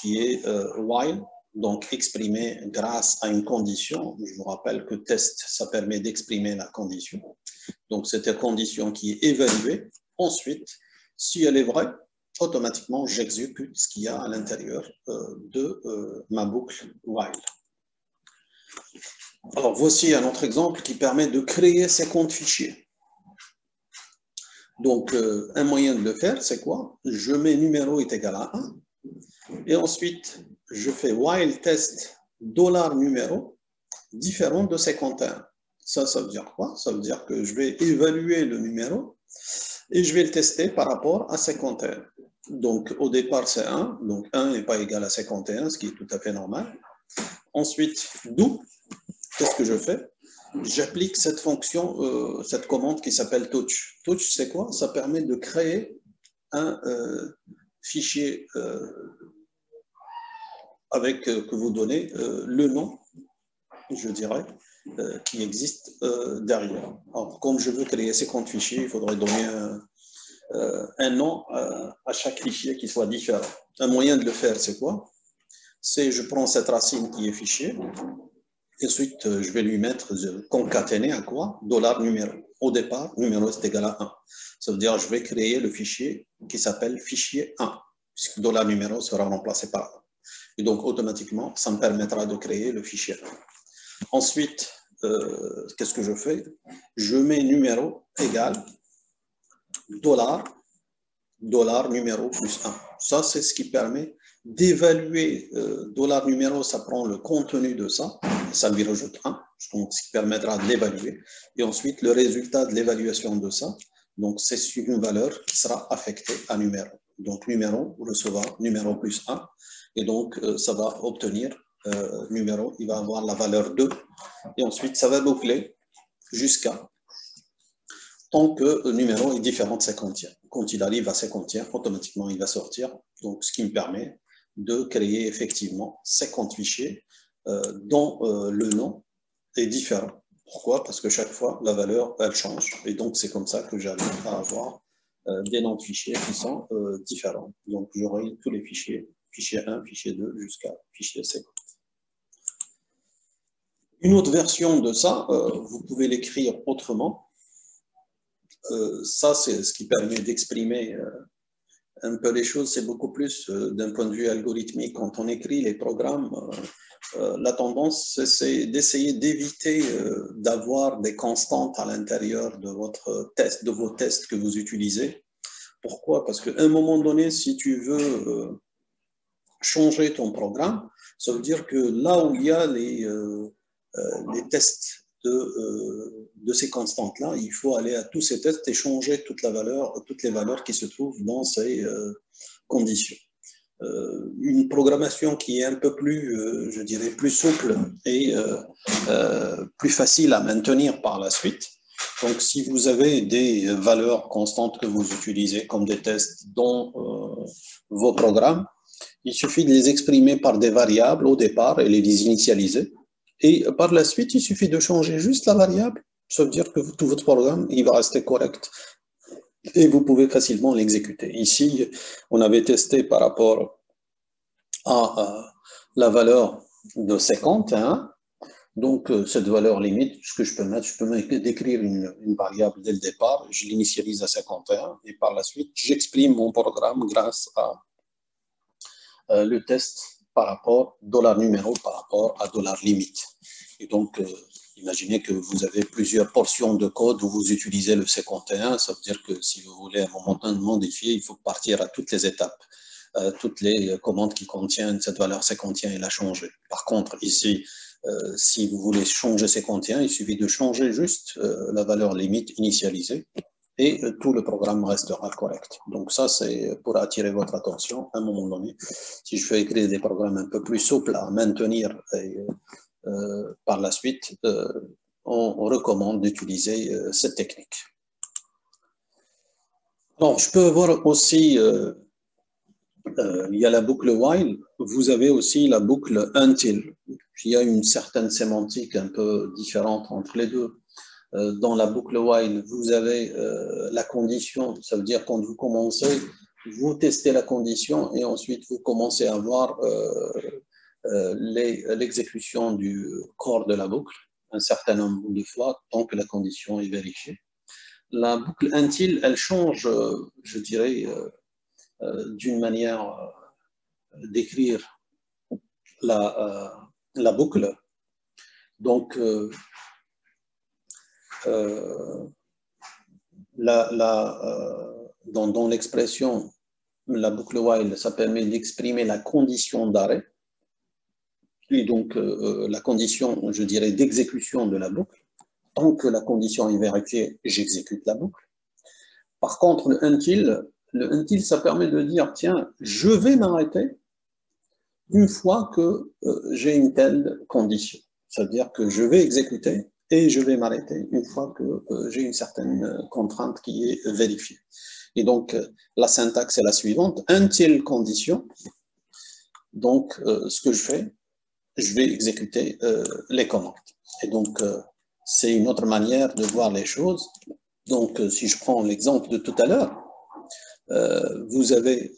qui est while. Donc, exprimé grâce à une condition. Je vous rappelle que test, ça permet d'exprimer la condition. Donc, c'est une condition qui est évaluée. Ensuite, si elle est vraie, automatiquement, j'exécute ce qu'il y a à l'intérieur de ma boucle while. Alors, voici un autre exemple qui permet de créer ces comptes fichiers. Donc, un moyen de le faire, c'est quoi? Je mets numéro est égal à 1. Et ensuite, je fais while test $numéro différent de 51. Ça veut dire quoi? Ça veut dire que je vais évaluer le numéro et je vais le tester par rapport à 51. Donc, au départ, c'est 1. Donc, 1 n'est pas égal à 51, ce qui est tout à fait normal. Ensuite, do, qu'est-ce que je fais? J'applique cette fonction, cette commande qui s'appelle touch. Touch, c'est quoi? Ça permet de créer un fichier avec que vous donnez le nom, je dirais, qui existe derrière. Alors, comme je veux créer ces comptes fichiers, il faudrait donner un nom à chaque fichier qui soit différent. Un moyen de le faire, c'est quoi? C'est je prends cette racine qui est fichier, Et ensuite, je vais lui mettre concaténer à quoi? Dollar numéro. Au départ, numéro est égal à 1. Ça veut dire je vais créer le fichier qui s'appelle fichier 1, puisque dollar numéro sera remplacé par 1. Et donc, automatiquement, ça me permettra de créer le fichier 1. Ensuite, qu'est-ce que je fais? Je mets numéro égal dollar numéro plus 1. Ça, c'est ce qui permet d'évaluer dollar numéro, ça prend le contenu de ça, ça lui rajoute 1, donc ce qui permettra de l'évaluer. Et ensuite, le résultat de l'évaluation de ça, donc c'est une valeur qui sera affectée à numéro. Donc numéro recevra numéro plus 1, et donc ça va obtenir numéro, il va avoir la valeur 2, et ensuite ça va boucler jusqu'à tant que le numéro est différent de ses contiens. Quand il arrive à ses contiens, automatiquement il va sortir, donc ce qui me permet de créer effectivement 50 fichiers dont le nom est différent. Pourquoi? Parce que chaque fois, la valeur, elle change. Et donc, c'est comme ça que j'arrive à avoir des noms de fichiers qui sont différents. Donc, j'aurai tous les fichiers, fichier 1, fichier 2, jusqu'à fichier 50. Une autre version de ça, vous pouvez l'écrire autrement. Ça, c'est ce qui permet d'exprimer un peu les choses. C'est beaucoup plus d'un point de vue algorithmique. Quand on écrit les programmes, la tendance, c'est d'essayer d'éviter d'avoir des constantes à l'intérieur de votre test, de vos tests que vous utilisez. Pourquoi? Parce qu'à un moment donné, si tu veux changer ton programme, ça veut dire que là où il y a les tests de ces constantes-là, il faut aller à tous ces tests et changer toutes les valeurs qui se trouvent dans ces conditions. Une programmation qui est un peu plus, je dirais, plus souple et plus facile à maintenir par la suite. Donc, si vous avez des valeurs constantes que vous utilisez comme des tests dans vos programmes, il suffit de les exprimer par des variables au départ et les initialiser. Et par la suite, il suffit de changer juste la variable. Ça veut dire que tout votre programme, il va rester correct. Et vous pouvez facilement l'exécuter. Ici, on avait testé par rapport à la valeur de 51. Donc, cette valeur limite, ce que je peux mettre, je peux décrire une variable dès le départ. Je l'initialise à 51 et par la suite, j'exprime mon programme grâce à le test par rapport dollar numéro par rapport à dollar limite. Et donc, imaginez que vous avez plusieurs portions de code où vous utilisez le 51. Ça veut dire que si vous voulez à un moment donné modifier, il faut partir à toutes les étapes, toutes les commandes qui contiennent cette valeur 51 et la changer. Par contre, ici, si vous voulez changer 51, il suffit de changer juste la valeur limite initialisée et tout le programme restera correct. Donc ça, c'est pour attirer votre attention à un moment donné. Si je veux écrire des programmes un peu plus souples à maintenir et, par la suite, on recommande d'utiliser cette technique. Alors, je peux voir aussi, il y a la boucle while, vous avez aussi la boucle until. Il y a une certaine sémantique un peu différente entre les deux. Dans la boucle while, vous avez la condition, ça veut dire quand vous commencez, vous testez la condition et ensuite vous commencez à voir l'exécution du corps de la boucle un certain nombre de fois tant que la condition est vérifiée. La boucle until, elle change, je dirais, d'une manière d'écrire la boucle. Donc, dans l'expression, la boucle while, ça permet d'exprimer la condition d'arrêt, et donc la condition, je dirais, d'exécution de la boucle. Tant que la condition est vérifiée, j'exécute la boucle. Par contre, le until, ça permet de dire, tiens, je vais m'arrêter une fois que j'ai une telle condition. C'est-à-dire que je vais exécuter et je vais m'arrêter une fois que j'ai une certaine contrainte qui est vérifiée. Et donc, la syntaxe est la suivante, until condition. Donc, ce que je fais, je vais exécuter les commandes. Et donc, c'est une autre manière de voir les choses. Donc, si je prends l'exemple de tout à l'heure, vous avez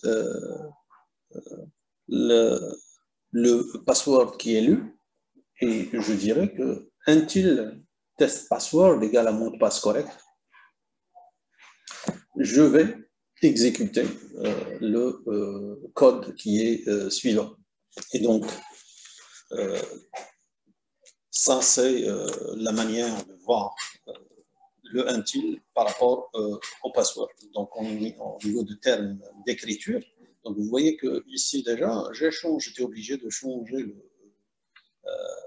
le password qui est lu, Et je dirais que until test password égale à mot de passe correct, je vais exécuter le code qui est suivant. Et donc, ça, c'est la manière de voir le until par rapport au password. Donc, au niveau de termes d'écriture, donc vous voyez que ici déjà, j'étais obligé de changer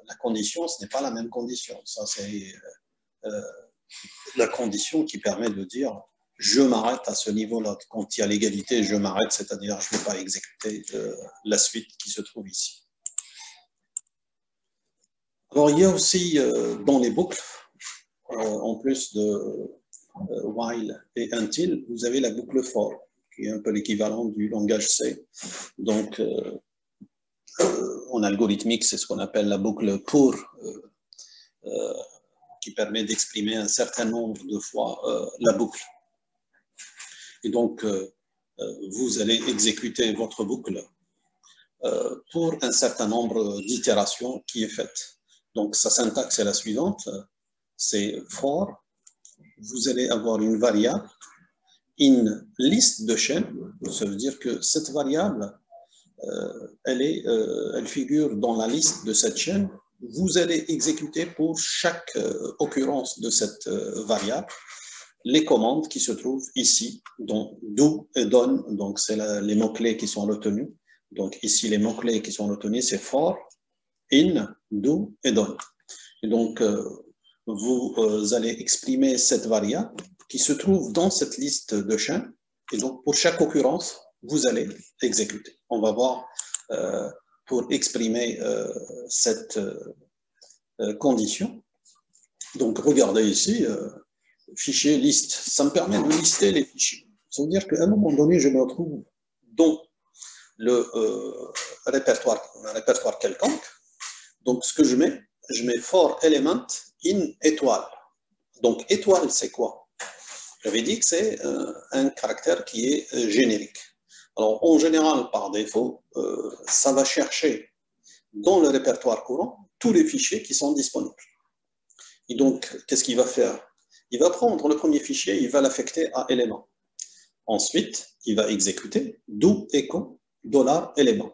la condition, ce n'est pas la même condition. Ça, c'est la condition qui permet de dire je m'arrête à ce niveau-là. Quand il y a l'égalité, je m'arrête, c'est-à-dire je ne vais pas exécuter la suite qui se trouve ici. Alors, il y a aussi dans les boucles, en plus de while et until, vous avez la boucle for, qui est un peu l'équivalent du langage C. Donc, en algorithmique, c'est ce qu'on appelle la boucle pour, qui permet d'exprimer un certain nombre de fois la boucle. Et donc, vous allez exécuter votre boucle pour un certain nombre d'itérations qui est faite. Donc, sa syntaxe est la suivante, c'est for, vous allez avoir une variable, une liste de chaînes, ça veut dire que cette variable, elle figure dans la liste de cette chaîne, vous allez exécuter pour chaque occurrence de cette variable les commandes qui se trouvent ici, dont do et don, donc c'est les mots-clés qui sont retenus. Donc ici, les mots-clés qui sont retenus, c'est for, in, do et don. Et donc, vous allez exprimer cette variable qui se trouve dans cette liste de chaînes. Et donc, pour chaque occurrence, vous allez exécuter. On va voir pour exprimer cette condition. Donc, regardez ici, fichier liste. Ça me permet de lister les fichiers. Ça veut dire qu'à un moment donné, je me retrouve dans le répertoire, un répertoire quelconque. Donc, ce que je mets for element in étoile. Donc, étoile, c'est quoi? J'avais dit que c'est un caractère qui est générique. Alors, en général, par défaut, ça va chercher dans le répertoire courant tous les fichiers qui sont disponibles. Et donc, qu'est-ce qu'il va faire? Il va prendre le premier fichier, il va l'affecter à élément. Ensuite, il va exécuter do echo $élément.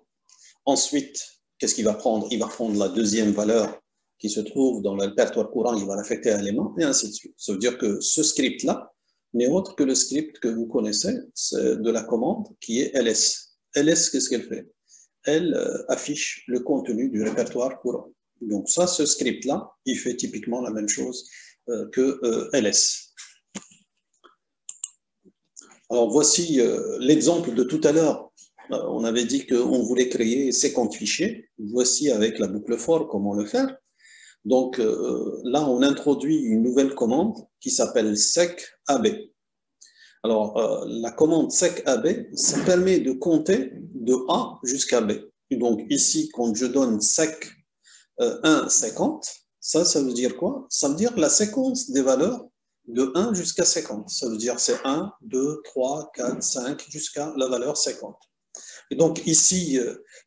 Ensuite, qu'est-ce qu'il va prendre? Il va prendre la deuxième valeur qui se trouve dans le répertoire courant, il va l'affecter à élément, et ainsi de suite. Ça veut dire que ce script-là n'est autre que le script que vous connaissez, c'est de la commande qui est ls. ls, qu'est-ce qu'elle fait? Elle affiche le contenu du répertoire courant. Donc ça, ce script-là, il fait typiquement la même chose que ls. Alors voici l'exemple de tout à l'heure. On avait dit qu'on voulait créer 50 fichiers. Voici avec la boucle for comment le faire. Donc là, on introduit une nouvelle commande qui s'appelle sec-ab. Alors, la commande sec-ab, ça permet de compter de A jusqu'à B. Et donc ici, quand je donne sec 1, 50, ça veut dire quoi? Ça veut dire la séquence des valeurs de 1 jusqu'à 50. Ça veut dire c'est 1, 2, 3, 4, 5, jusqu'à la valeur 50. Et donc ici,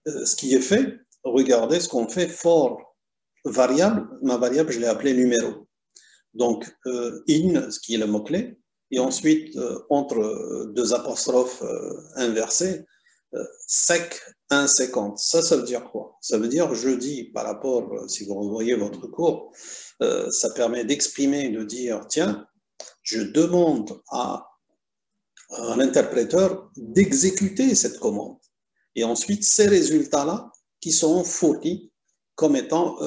ce qui est fait, regardez ce qu'on fait for variable. Ma variable, je l'ai appelée numéro. Donc, in, ce qui est le mot-clé, et ensuite, entre deux apostrophes inversées, sec 1,50. Ça veut dire quoi? Ça veut dire, je dis par rapport, si vous revoyez votre cours, ça permet d'exprimer, de dire, tiens, je demande à l'interpréteur d'exécuter cette commande. Et ensuite, ces résultats-là qui sont fournis comme étant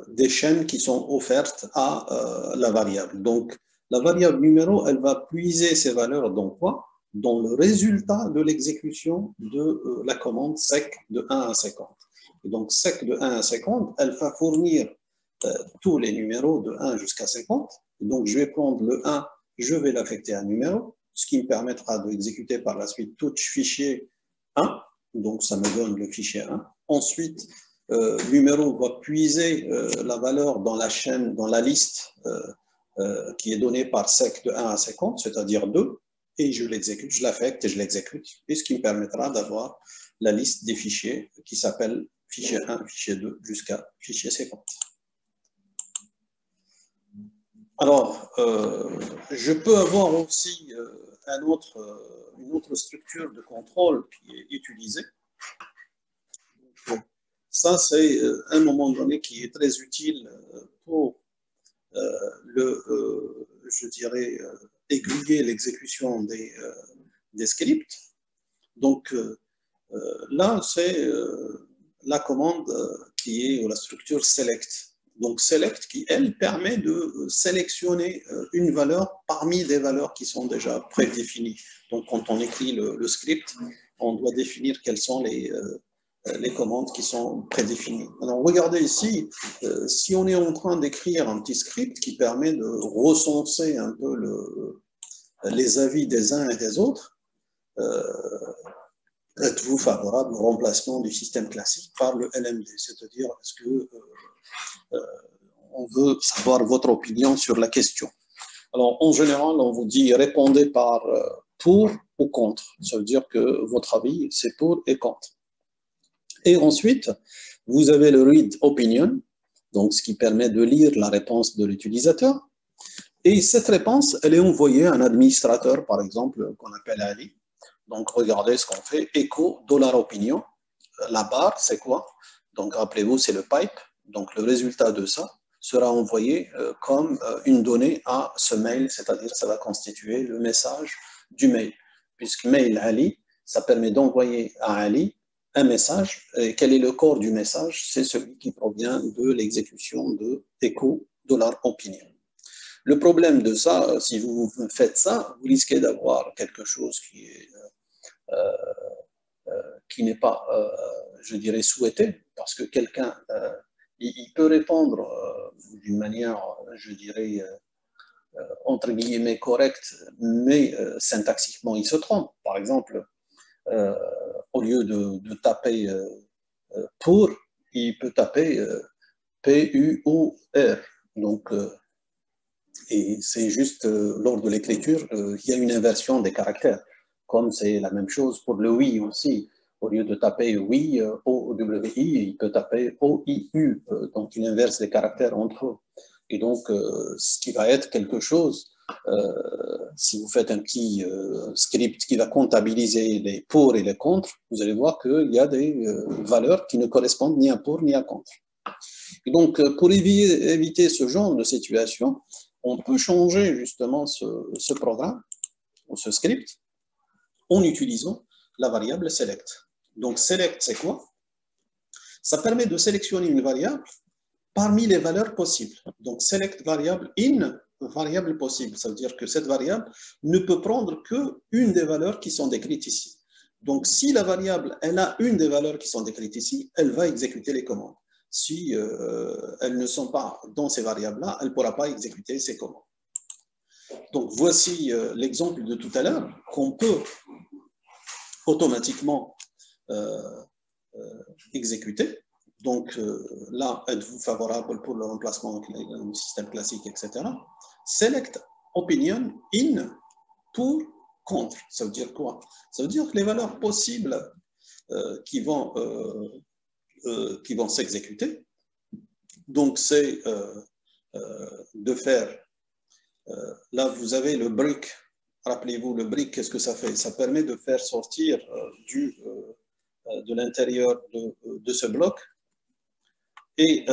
des chaînes qui sont offertes à la variable. Donc, la variable numéro, elle va puiser ces valeurs dans quoi? Dans le résultat de l'exécution de la commande sec de 1 à 50. Et donc, sec de 1 à 50, elle va fournir tous les numéros de 1 jusqu'à 50. Et donc, je vais prendre le 1, je vais l'affecter à un numéro, ce qui me permettra d'exécuter par la suite tout fichier 1. Donc, ça me donne le fichier 1. Ensuite, numéro va puiser la valeur dans la chaîne, dans la liste qui est donnée par sec de 1 à 50, c'est-à-dire 2, et je l'exécute, je l'affecte et je l'exécute, et ce qui me permettra d'avoir la liste des fichiers qui s'appelle fichier 1, fichier 2, jusqu'à fichier 50. Alors, je peux avoir aussi une autre structure de contrôle qui est utilisée. Ça, c'est un moment donné qui est très utile pour je dirais, aiguiller l'exécution des scripts. Donc, là, c'est la commande qui est, ou la structure select. Donc, select qui, elle, permet de sélectionner une valeur parmi des valeurs qui sont déjà prédéfinies. Donc, quand on écrit le script, on doit définir quelles sont les commandes qui sont prédéfinies. Alors, regardez ici, si on est en train d'écrire un petit script qui permet de recenser un peu les avis des uns et des autres, êtes-vous favorable au remplacement du système classique par le LMD? C'est-à-dire, est-ce que on veut savoir votre opinion sur la question? Alors, en général, on vous dit répondez par pour ou contre. Ça veut dire que votre avis, c'est pour et contre. Et ensuite, vous avez le read opinion, donc ce qui permet de lire la réponse de l'utilisateur. Et cette réponse, elle est envoyée à un administrateur, par exemple, qu'on appelle Ali. Donc, regardez ce qu'on fait, echo $opinion. La barre, c'est quoi? Donc, rappelez-vous, c'est le pipe. Donc, le résultat de ça sera envoyé comme une donnée à ce mail, c'est-à-dire ça va constituer le message du mail. Puisque mail Ali, ça permet d'envoyer à Ali un message. Et quel est le corps du message? C'est celui qui provient de l'exécution de echo $opinion. Le problème de ça, si vous faites ça, vous risquez d'avoir quelque chose qui n'est pas, je dirais, souhaité, parce que quelqu'un, il peut répondre d'une manière, je dirais, entre guillemets, correcte, mais syntaxiquement, il se trompe. Par exemple, au lieu de taper pour, il peut taper P-U-O-R. Donc, et c'est juste lors de l'écriture, il y a une inversion des caractères. Comme c'est la même chose pour le oui aussi. Au lieu de taper oui, O-W-I, il peut taper O-I-U. Donc, il inverse les caractères entre eux. Et donc, ce qui va être quelque chose, si vous faites un petit script qui va comptabiliser les pour et les contre, vous allez voir qu'il y a des valeurs qui ne correspondent ni à pour ni à contre. Et donc, pour éviter ce genre de situation, on peut changer justement ce programme ou ce script en utilisant la variable select. Donc, select, c'est quoi? Ça permet de sélectionner une variable parmi les valeurs possibles. Donc, select variable in variable possible. Ça veut dire que cette variable ne peut prendre qu'une des valeurs qui sont décrites ici. Donc, si la variable, elle a une des valeurs qui sont décrites ici, elle va exécuter les commandes. Si elles ne sont pas dans ces variables-là, elle ne pourra pas exécuter ces commandes. Donc, voici l'exemple de tout à l'heure qu'on peut automatiquement exécuter. Donc, là, êtes-vous favorable pour le remplacement avec le système classique, etc. Select opinion in pour contre. Ça veut dire quoi? Ça veut dire que les valeurs possibles qui vont s'exécuter, donc c'est de faire, là vous avez le break, rappelez-vous le break, qu'est-ce que ça fait? Ça permet de faire sortir de l'intérieur de ce bloc, et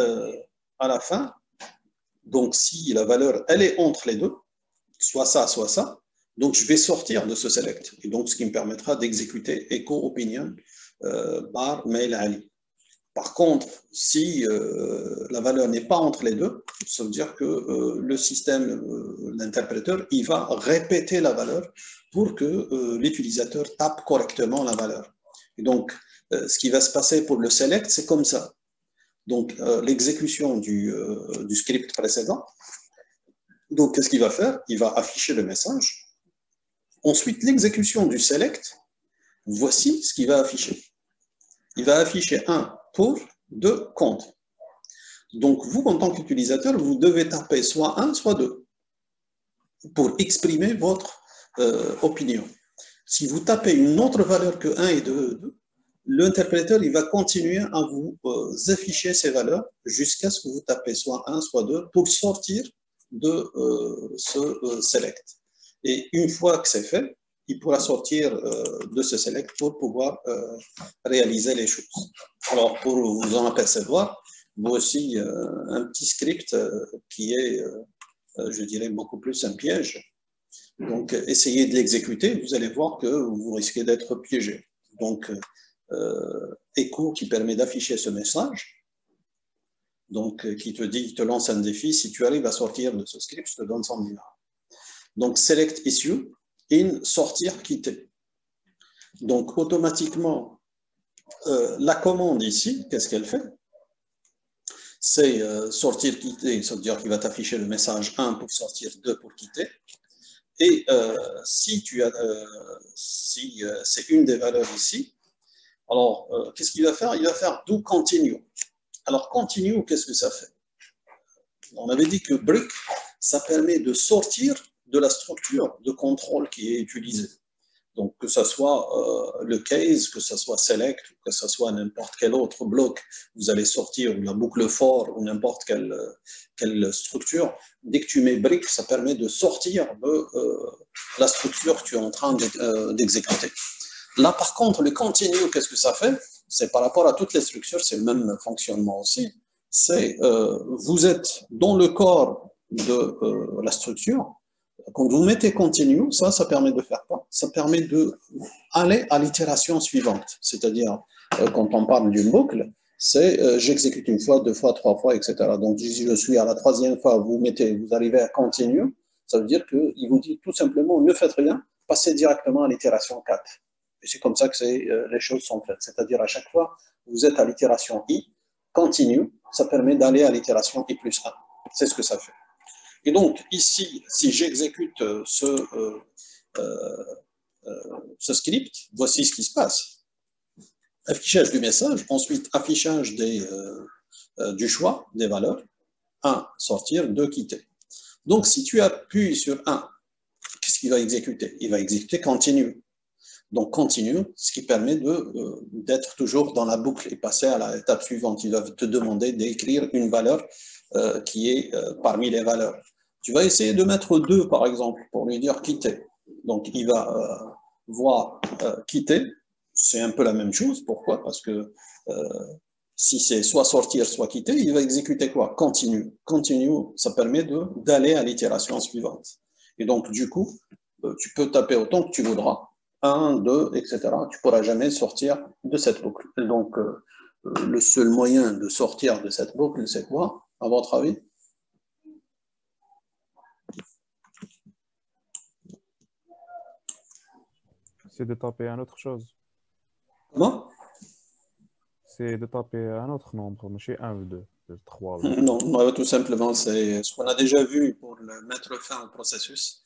à la fin, donc si la valeur elle est entre les deux, soit ça, donc je vais sortir de ce select, et donc ce qui me permettra d'exécuter echo opinion bar mail Ali. Par contre, si la valeur n'est pas entre les deux, ça veut dire que le système, l'interpréteur, il va répéter la valeur pour que l'utilisateur tape correctement la valeur. Et donc, ce qui va se passer pour le select, c'est comme ça. Donc, l'exécution du script précédent, donc qu'est-ce qu'il va faire? Il va afficher le message. Ensuite, l'exécution du select, voici ce qu'il va afficher. Il va afficher 1 pour, 2 contre. Donc, vous, en tant qu'utilisateur, vous devez taper soit 1, soit 2 pour exprimer votre opinion. Si vous tapez une autre valeur que 1 et 2, l'interpréteur il va continuer à vous afficher ces valeurs jusqu'à ce que vous tapez soit 1, soit 2 pour sortir de ce select. Et une fois que c'est fait, il pourra sortir de ce select pour pouvoir réaliser les choses. Alors, pour vous en apercevoir, voici un petit script qui est, je dirais, beaucoup plus un piège. Donc, essayez de l'exécuter, vous allez voir que vous risquez d'être piégé. Donc, echo qui permet d'afficher ce message, donc qui te dit, te lance un défi, si tu arrives à sortir de ce script, je te donne 100 $. Donc, select issue, in, sortir, quitter. Donc, automatiquement, la commande ici, qu'est-ce qu'elle fait? C'est sortir, quitter, ça veut dire qu'il va t'afficher le message 1 pour sortir, 2 pour quitter. Et si c'est une des valeurs ici, alors qu'est-ce qu'il va faire? Il va faire do continue. Alors, continue, qu'est-ce que ça fait? On avait dit que break, ça permet de sortir de la structure de contrôle qui est utilisée. Donc, que ce soit le case, que ce soit select, que ce soit n'importe quel autre bloc, vous allez sortir, ou la boucle for, ou n'importe quelle structure. Dès que tu mets break, ça permet de sortir de la structure que tu es en train d'exécuter. Là, par contre, le continue, qu'est-ce que ça fait? C'est par rapport à toutes les structures, c'est le même fonctionnement aussi. C'est vous êtes dans le corps de la structure. Quand vous mettez continue, ça permet de faire quoi? Ça permet d'aller à l'itération suivante. C'est-à-dire, quand on parle d'une boucle, c'est j'exécute une fois, deux fois, trois fois, etc. Donc, si je suis à la troisième fois, vous arrivez à continue, ça veut dire qu'il vous dit tout simplement, ne faites rien, passez directement à l'itération 4. Et c'est comme ça que les choses sont faites. C'est-à-dire, à chaque fois, vous êtes à l'itération i, continue, ça permet d'aller à l'itération i plus 1. C'est ce que ça fait. Et donc, ici, si j'exécute ce script, voici ce qui se passe. Affichage du message, ensuite affichage du choix des valeurs. 1, sortir, 2, quitter. Donc, si tu appuies sur 1, qu'est-ce qu'il va exécuter? Il va exécuter continue. Donc, continue, ce qui permet d'être toujours dans la boucle et passer à l'étape suivante. Il va te demander d'écrire une valeur qui est parmi les valeurs. Tu vas essayer de mettre 2, par exemple, pour lui dire quitter. Donc, il va voir quitter. C'est un peu la même chose. Pourquoi? Parce que si c'est soit sortir, soit quitter, il va exécuter quoi? Continue. Continue, ça permet d'aller à l'itération suivante. Et donc, du coup, tu peux taper autant que tu voudras. 1, 2, etc. Tu ne pourras jamais sortir de cette boucle. Et donc, le seul moyen de sortir de cette boucle, c'est quoi, à votre avis? C'est de taper une autre chose. Comment? C'est de taper un autre nombre, mais chez 1 ou 2, 3. Non, tout simplement, c'est ce qu'on a déjà vu pour mettre fin au processus.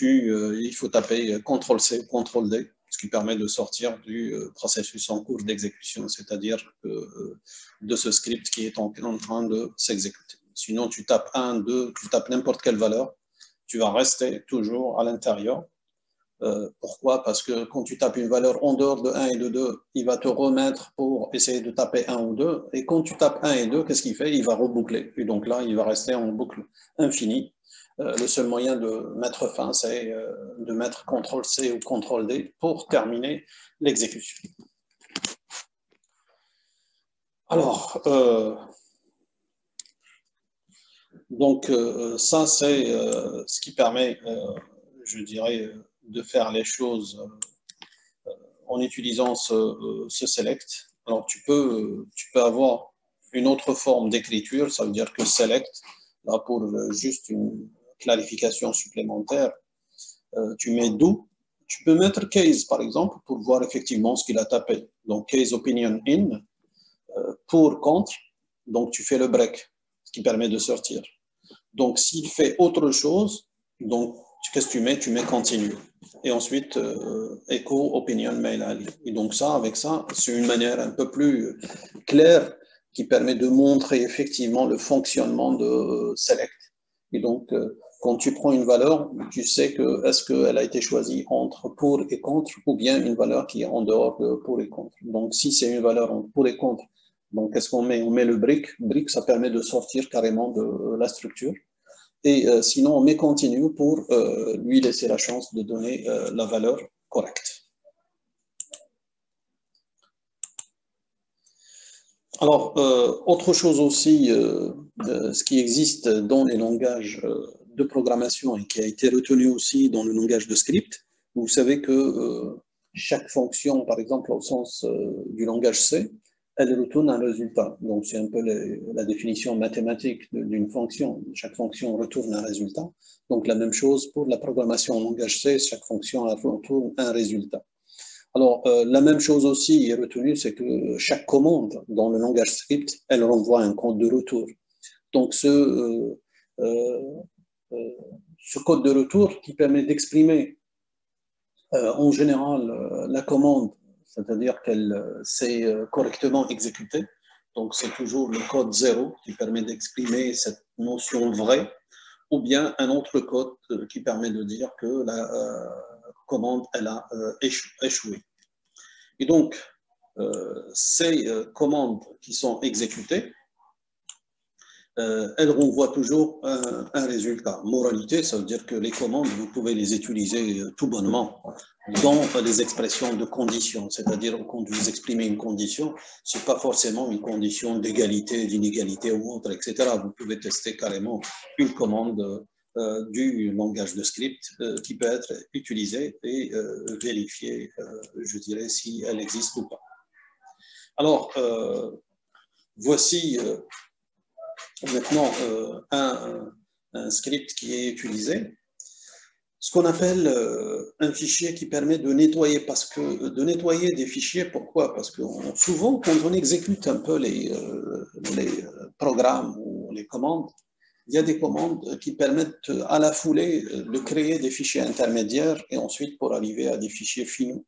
Il faut taper CTRL-C ou CTRL-D, ce qui permet de sortir du processus en cours d'exécution, c'est-à-dire de ce script qui est en train de s'exécuter. Sinon, tu tapes 1, 2, tu tapes n'importe quelle valeur, tu vas rester toujours à l'intérieur. Pourquoi? Parce que quand tu tapes une valeur en dehors de 1 et de 2, il va te remettre pour essayer de taper 1 ou 2. Et quand tu tapes 1 et 2, qu'est-ce qu'il fait? Il va reboucler. Et donc là, il va rester en boucle infinie. Le seul moyen de mettre fin, c'est de mettre CTRL-C ou CTRL-D pour terminer l'exécution. Alors, donc ça, c'est ce qui permet, je dirais, de faire les choses en utilisant ce select. Alors, tu peux avoir une autre forme d'écriture, ça veut dire que select, là, pour juste une clarification supplémentaire, tu mets do. Tu peux mettre case, par exemple, pour voir effectivement ce qu'il a tapé. Donc, case opinion in, pour contre, donc tu fais le break, ce qui permet de sortir. Donc, s'il fait autre chose, donc, qu'est-ce que tu mets? Tu mets continue. Et ensuite, echo opinion mail ali. Et donc, avec ça, c'est une manière un peu plus claire qui permet de montrer effectivement le fonctionnement de select. Et donc, Quand tu prends une valeur, tu sais que est-ce qu'elle a été choisie entre pour et contre ou bien une valeur qui est en dehors de pour et contre. Donc, si c'est une valeur entre pour et contre, donc qu'est-ce qu'on met? On met le brick. Brick, ça permet de sortir carrément de la structure. Et sinon, on met continue pour lui laisser la chance de donner la valeur correcte. Alors, autre chose aussi, ce qui existe dans les langages de programmation et qui a été retenu aussi dans le langage de script, vous savez que chaque fonction, par exemple au sens du langage C, elle retourne un résultat. Donc, c'est un peu la définition mathématique d'une fonction. Chaque fonction retourne un résultat. Donc, la même chose pour la programmation en langage C, chaque fonction retourne un résultat. Alors, la même chose aussi est retenue, c'est que chaque commande dans le langage script, elle renvoie un code de retour. Donc, ce code de retour qui permet d'exprimer en général la commande, c'est-à-dire qu'elle s'est correctement exécutée. Donc, c'est toujours le code 0 qui permet d'exprimer cette notion vraie, ou bien un autre code qui permet de dire que la commande, elle a échoué. Et donc, ces commandes qui sont exécutées, elles renvoient toujours un résultat. Moralité, ça veut dire que les commandes, vous pouvez les utiliser tout bonnement dans les expressions de conditions. C'est-à-dire, quand vous exprimez une condition, ce n'est pas forcément une condition d'égalité, d'inégalité ou autre, etc. Vous pouvez tester carrément une commande du langage de script qui peut être utilisée et vérifier, je dirais, si elle existe ou pas. Alors, voici maintenant un script qui est utilisé, ce qu'on appelle un fichier qui permet de nettoyer, de nettoyer des fichiers. Pourquoi? Parce que souvent, quand on exécute un peu les programmes ou les commandes, il y a des commandes qui permettent à la foulée de créer des fichiers intermédiaires et ensuite pour arriver à des fichiers finaux.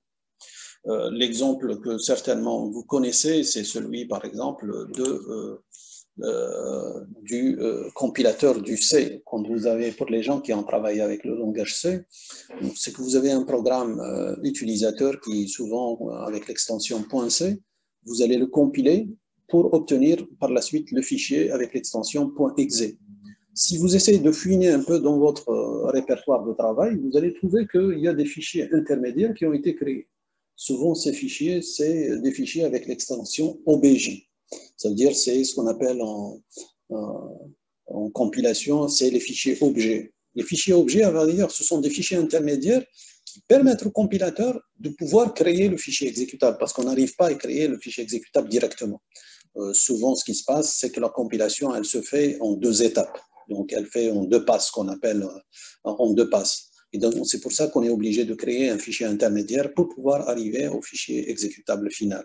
L'exemple que certainement vous connaissez, c'est celui, par exemple, du compilateur du C. Quand vous avez, pour les gens qui ont travaillé avec le langage C, c'est que vous avez un programme utilisateur qui, souvent, avec l'extension .c, vous allez le compiler pour obtenir par la suite le fichier avec l'extension .exe. Si vous essayez de fouiner un peu dans votre répertoire de travail, vous allez trouver qu'il y a des fichiers intermédiaires qui ont été créés. Souvent, ces fichiers, c'est des fichiers avec l'extension OBJ. Ça veut dire c'est ce qu'on appelle en compilation, c'est les fichiers objets. Les fichiers objets, à vrai dire, ce sont des fichiers intermédiaires qui permettent au compilateur de pouvoir créer le fichier exécutable, parce qu'on n'arrive pas à créer le fichier exécutable directement. Souvent, ce qui se passe, c'est que la compilation, elle se fait en 2 étapes. Donc, elle fait en 2 passes, qu'on appelle en 2 passes. Et donc, c'est pour ça qu'on est obligé de créer un fichier intermédiaire pour pouvoir arriver au fichier exécutable final.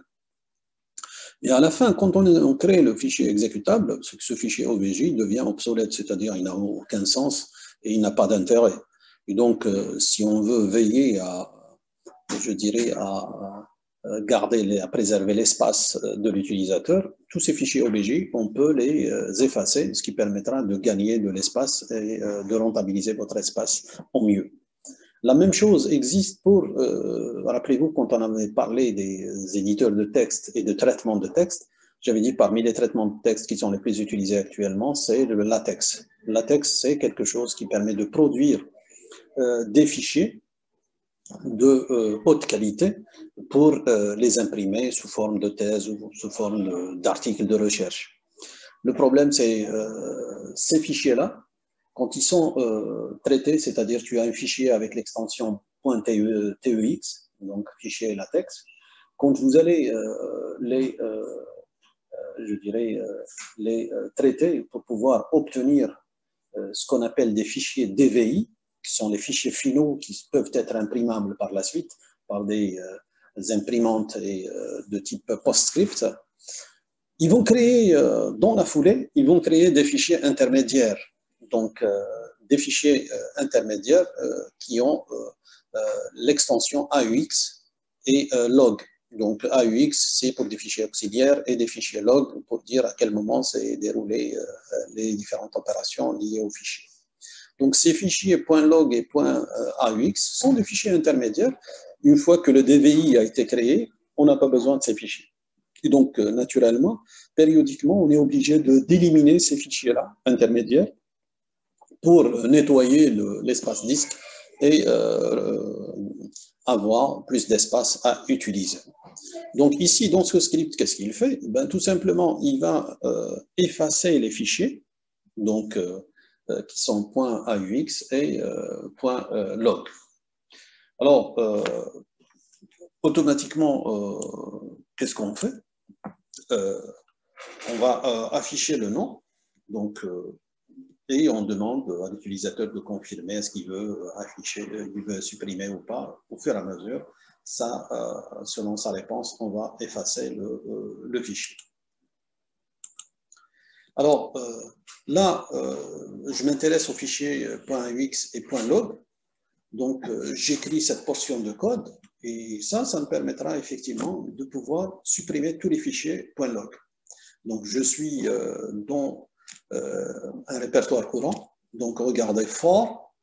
Et à la fin, quand on crée le fichier exécutable, c'est que ce fichier OBJ devient obsolète, c'est-à-dire il n'a aucun sens et il n'a pas d'intérêt. Et donc, si on veut veiller à, je dirais, à garder, à préserver l'espace de l'utilisateur, tous ces fichiers OBJ, on peut les effacer, ce qui permettra de gagner de l'espace et de rentabiliser votre espace au mieux. La même chose existe pour, rappelez-vous, quand on avait parlé des éditeurs de texte et de traitement de texte, j'avais dit parmi les traitements de texte qui sont les plus utilisés actuellement, c'est le LaTeX. LaTeX, c'est quelque chose qui permet de produire des fichiers de haute qualité pour les imprimer sous forme de thèse ou sous forme d'articles de recherche. Le problème, c'est ces fichiers-là, quand ils sont traités, c'est-à-dire tu as un fichier avec l'extension .tex, donc fichier LaTeX, quand vous allez les traiter pour pouvoir obtenir ce qu'on appelle des fichiers DVI, qui sont les fichiers finaux qui peuvent être imprimables par la suite par des imprimantes de type PostScript, ils vont créer, dans la foulée, ils vont créer des fichiers intermédiaires. Donc, des fichiers intermédiaires qui ont l'extension AUX et log. Donc, AUX, c'est pour des fichiers auxiliaires et des fichiers log pour dire à quel moment s'est déroulé les différentes opérations liées au fichier. Donc, ces fichiers .log et .aux sont des fichiers intermédiaires. Une fois que le DVI a été créé, on n'a pas besoin de ces fichiers. Et donc, naturellement, périodiquement, on est obligé d'éliminer ces fichiers-là, intermédiaires, pour nettoyer l'espace disque et avoir plus d'espace à utiliser. Donc ici, dans ce script, qu'est-ce qu'il fait? Ben, tout simplement, il va effacer les fichiers donc, qui sont .aux et .log. Alors, automatiquement, qu'est-ce qu'on fait? On va afficher le nom, donc, et on demande à l'utilisateur de confirmer est-ce qu'il veut afficher, il veut supprimer ou pas. Au fur et à mesure, ça, selon sa réponse, on va effacer le fichier. Alors, là, je m'intéresse aux fichiers .aux et .log. Donc, j'écris cette portion de code et ça me permettra effectivement de pouvoir supprimer tous les fichiers .log. Donc, je suis dans un répertoire courant. Donc, regardez for,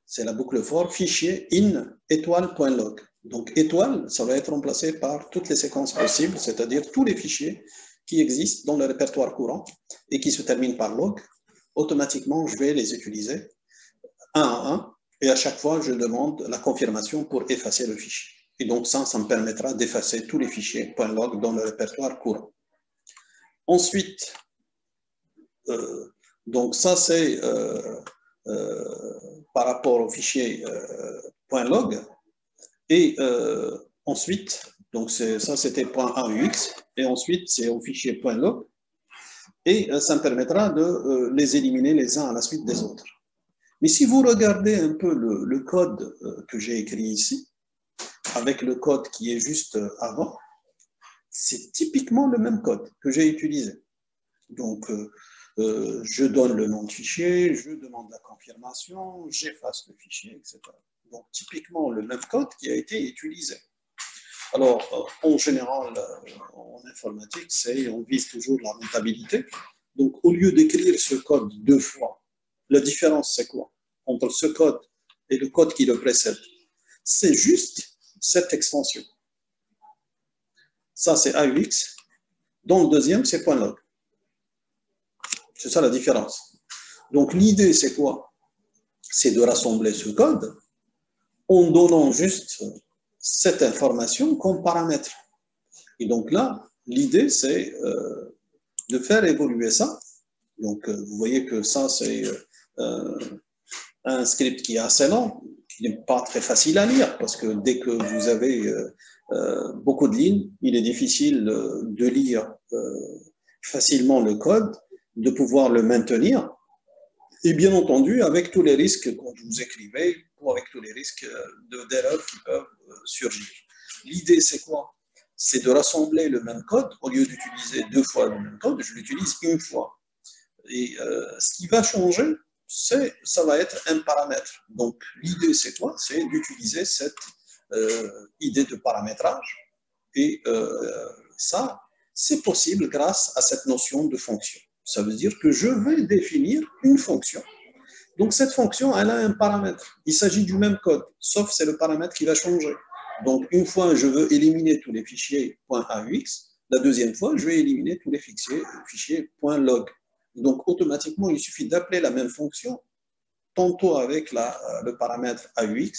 c'est la boucle for, fichier in étoile.log. Donc, étoile, ça va être remplacé par toutes les séquences possibles, c'est-à-dire tous les fichiers qui existent dans le répertoire courant et qui se terminent par log. Automatiquement, je vais les utiliser un à un et à chaque fois, je demande la confirmation pour effacer le fichier. Et donc, ça me permettra d'effacer tous les fichiers .log dans le répertoire courant. Ensuite, donc ça c'est par rapport au fichier .log et ensuite, donc ça c'était .aux et ensuite c'est au fichier .log et ça me permettra de les éliminer les uns à la suite des autres. Mais si vous regardez un peu le code que j'ai écrit ici, avec le code qui est juste avant, c'est typiquement le même code que j'ai utilisé. Donc, je donne le nom de fichier, je demande la confirmation, j'efface le fichier, etc. Donc, typiquement, le même code qui a été utilisé. Alors, en général, en informatique, on vise toujours la rentabilité. Donc, au lieu d'écrire ce code deux fois, la différence, c'est quoi entre ce code et le code qui le précède? C'est juste cette extension. Ça, c'est AUX. Dans le deuxième, c'est .log. C'est ça la différence. Donc, l'idée, c'est quoi? C'est de rassembler ce code en donnant juste cette information comme paramètre. Et donc là, l'idée, c'est de faire évoluer ça. Donc, vous voyez que ça, c'est un script qui est assez lent, qui n'est pas très facile à lire, parce que dès que vous avez beaucoup de lignes, il est difficile de lire facilement le code, de pouvoir le maintenir, et bien entendu, avec tous les risques quand vous écrivez, ou avec tous les risques d'erreurs qui peuvent surgir. L'idée, c'est quoi? C'est de rassembler le même code, au lieu d'utiliser deux fois le même code, je l'utilise une fois. Et ce qui va changer, ça va être un paramètre. Donc, l'idée, c'est quoi? C'est d'utiliser cette idée de paramétrage. Et ça, c'est possible grâce à cette notion de fonction. Ça veut dire que je vais définir une fonction. Donc, cette fonction, elle a un paramètre. Il s'agit du même code, sauf c'est le paramètre qui va changer. Donc, une fois, je veux éliminer tous les fichiers .aux. La deuxième fois, je vais éliminer tous les fichiers .log. Donc, automatiquement, il suffit d'appeler la même fonction, tantôt avec le paramètre AUX,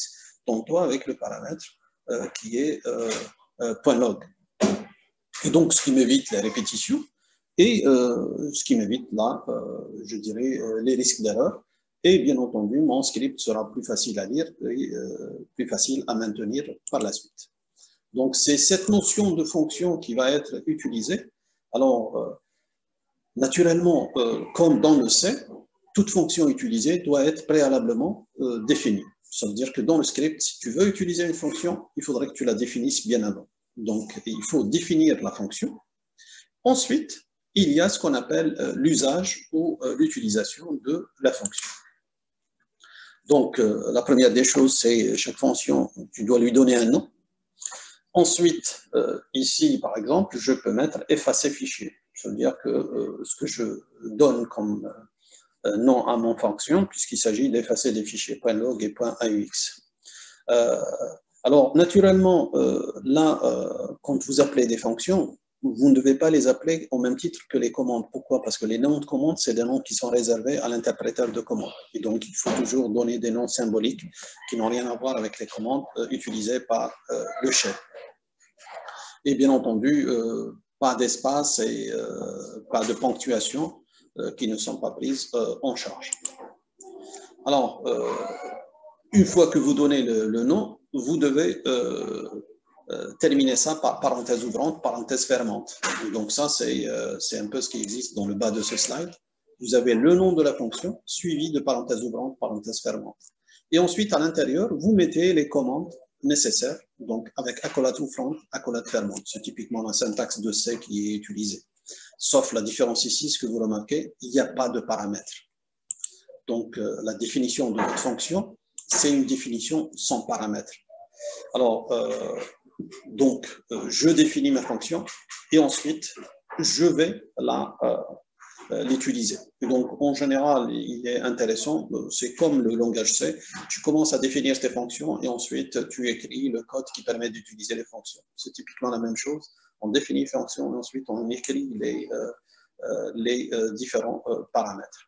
tantôt avec le paramètre qui est .log. Et donc, ce qui m'évite la répétition et ce qui m'évite, là, je dirais, les risques d'erreur. Et bien entendu, mon script sera plus facile à lire et plus facile à maintenir par la suite. Donc, c'est cette notion de fonction qui va être utilisée. Alors, naturellement, comme dans le C, toute fonction utilisée doit être préalablement définie. Ça veut dire que dans le script, si tu veux utiliser une fonction, il faudrait que tu la définisses bien avant. Donc, il faut définir la fonction. Ensuite, il y a ce qu'on appelle l'usage ou l'utilisation de la fonction. Donc, la première des choses, c'est chaque fonction, tu dois lui donner un nom. Ensuite, ici, par exemple, je peux mettre effacer fichier. Ça veut dire que ce que je donne comme non à mon fonction, puisqu'il s'agit d'effacer des fichiers .log et .aux. Alors, naturellement, là, quand vous appelez des fonctions, vous ne devez pas les appeler au même titre que les commandes. Pourquoi? Parce que les noms de commandes, c'est des noms qui sont réservés à l'interpréteur de commandes. Et donc, il faut toujours donner des noms symboliques qui n'ont rien à voir avec les commandes utilisées par le shell. Et bien entendu, pas d'espace et pas de ponctuation qui ne sont pas prises en charge. Alors, une fois que vous donnez le nom, vous devez terminer ça par parenthèse ouvrante, parenthèse fermante. Et donc ça, c'est un peu ce qui existe dans le bas de ce slide. Vous avez le nom de la fonction, suivi de parenthèse ouvrante, parenthèse fermante. Et ensuite, à l'intérieur, vous mettez les commandes nécessaires, donc avec accolade ouvrante, accolade fermante. C'est typiquement la syntaxe de C qui est utilisée. Sauf la différence ici, ce que vous remarquez, il n'y a pas de paramètres. Donc, la définition de votre fonction, c'est une définition sans paramètres. Alors, je définis ma fonction et ensuite, je vais l'utiliser. Donc, en général, il est intéressant, c'est comme le langage C, tu commences à définir tes fonctions et ensuite, tu écris le code qui permet d'utiliser les fonctions. C'est typiquement la même chose. On définit les fonctions et ensuite, on écrit les différents paramètres.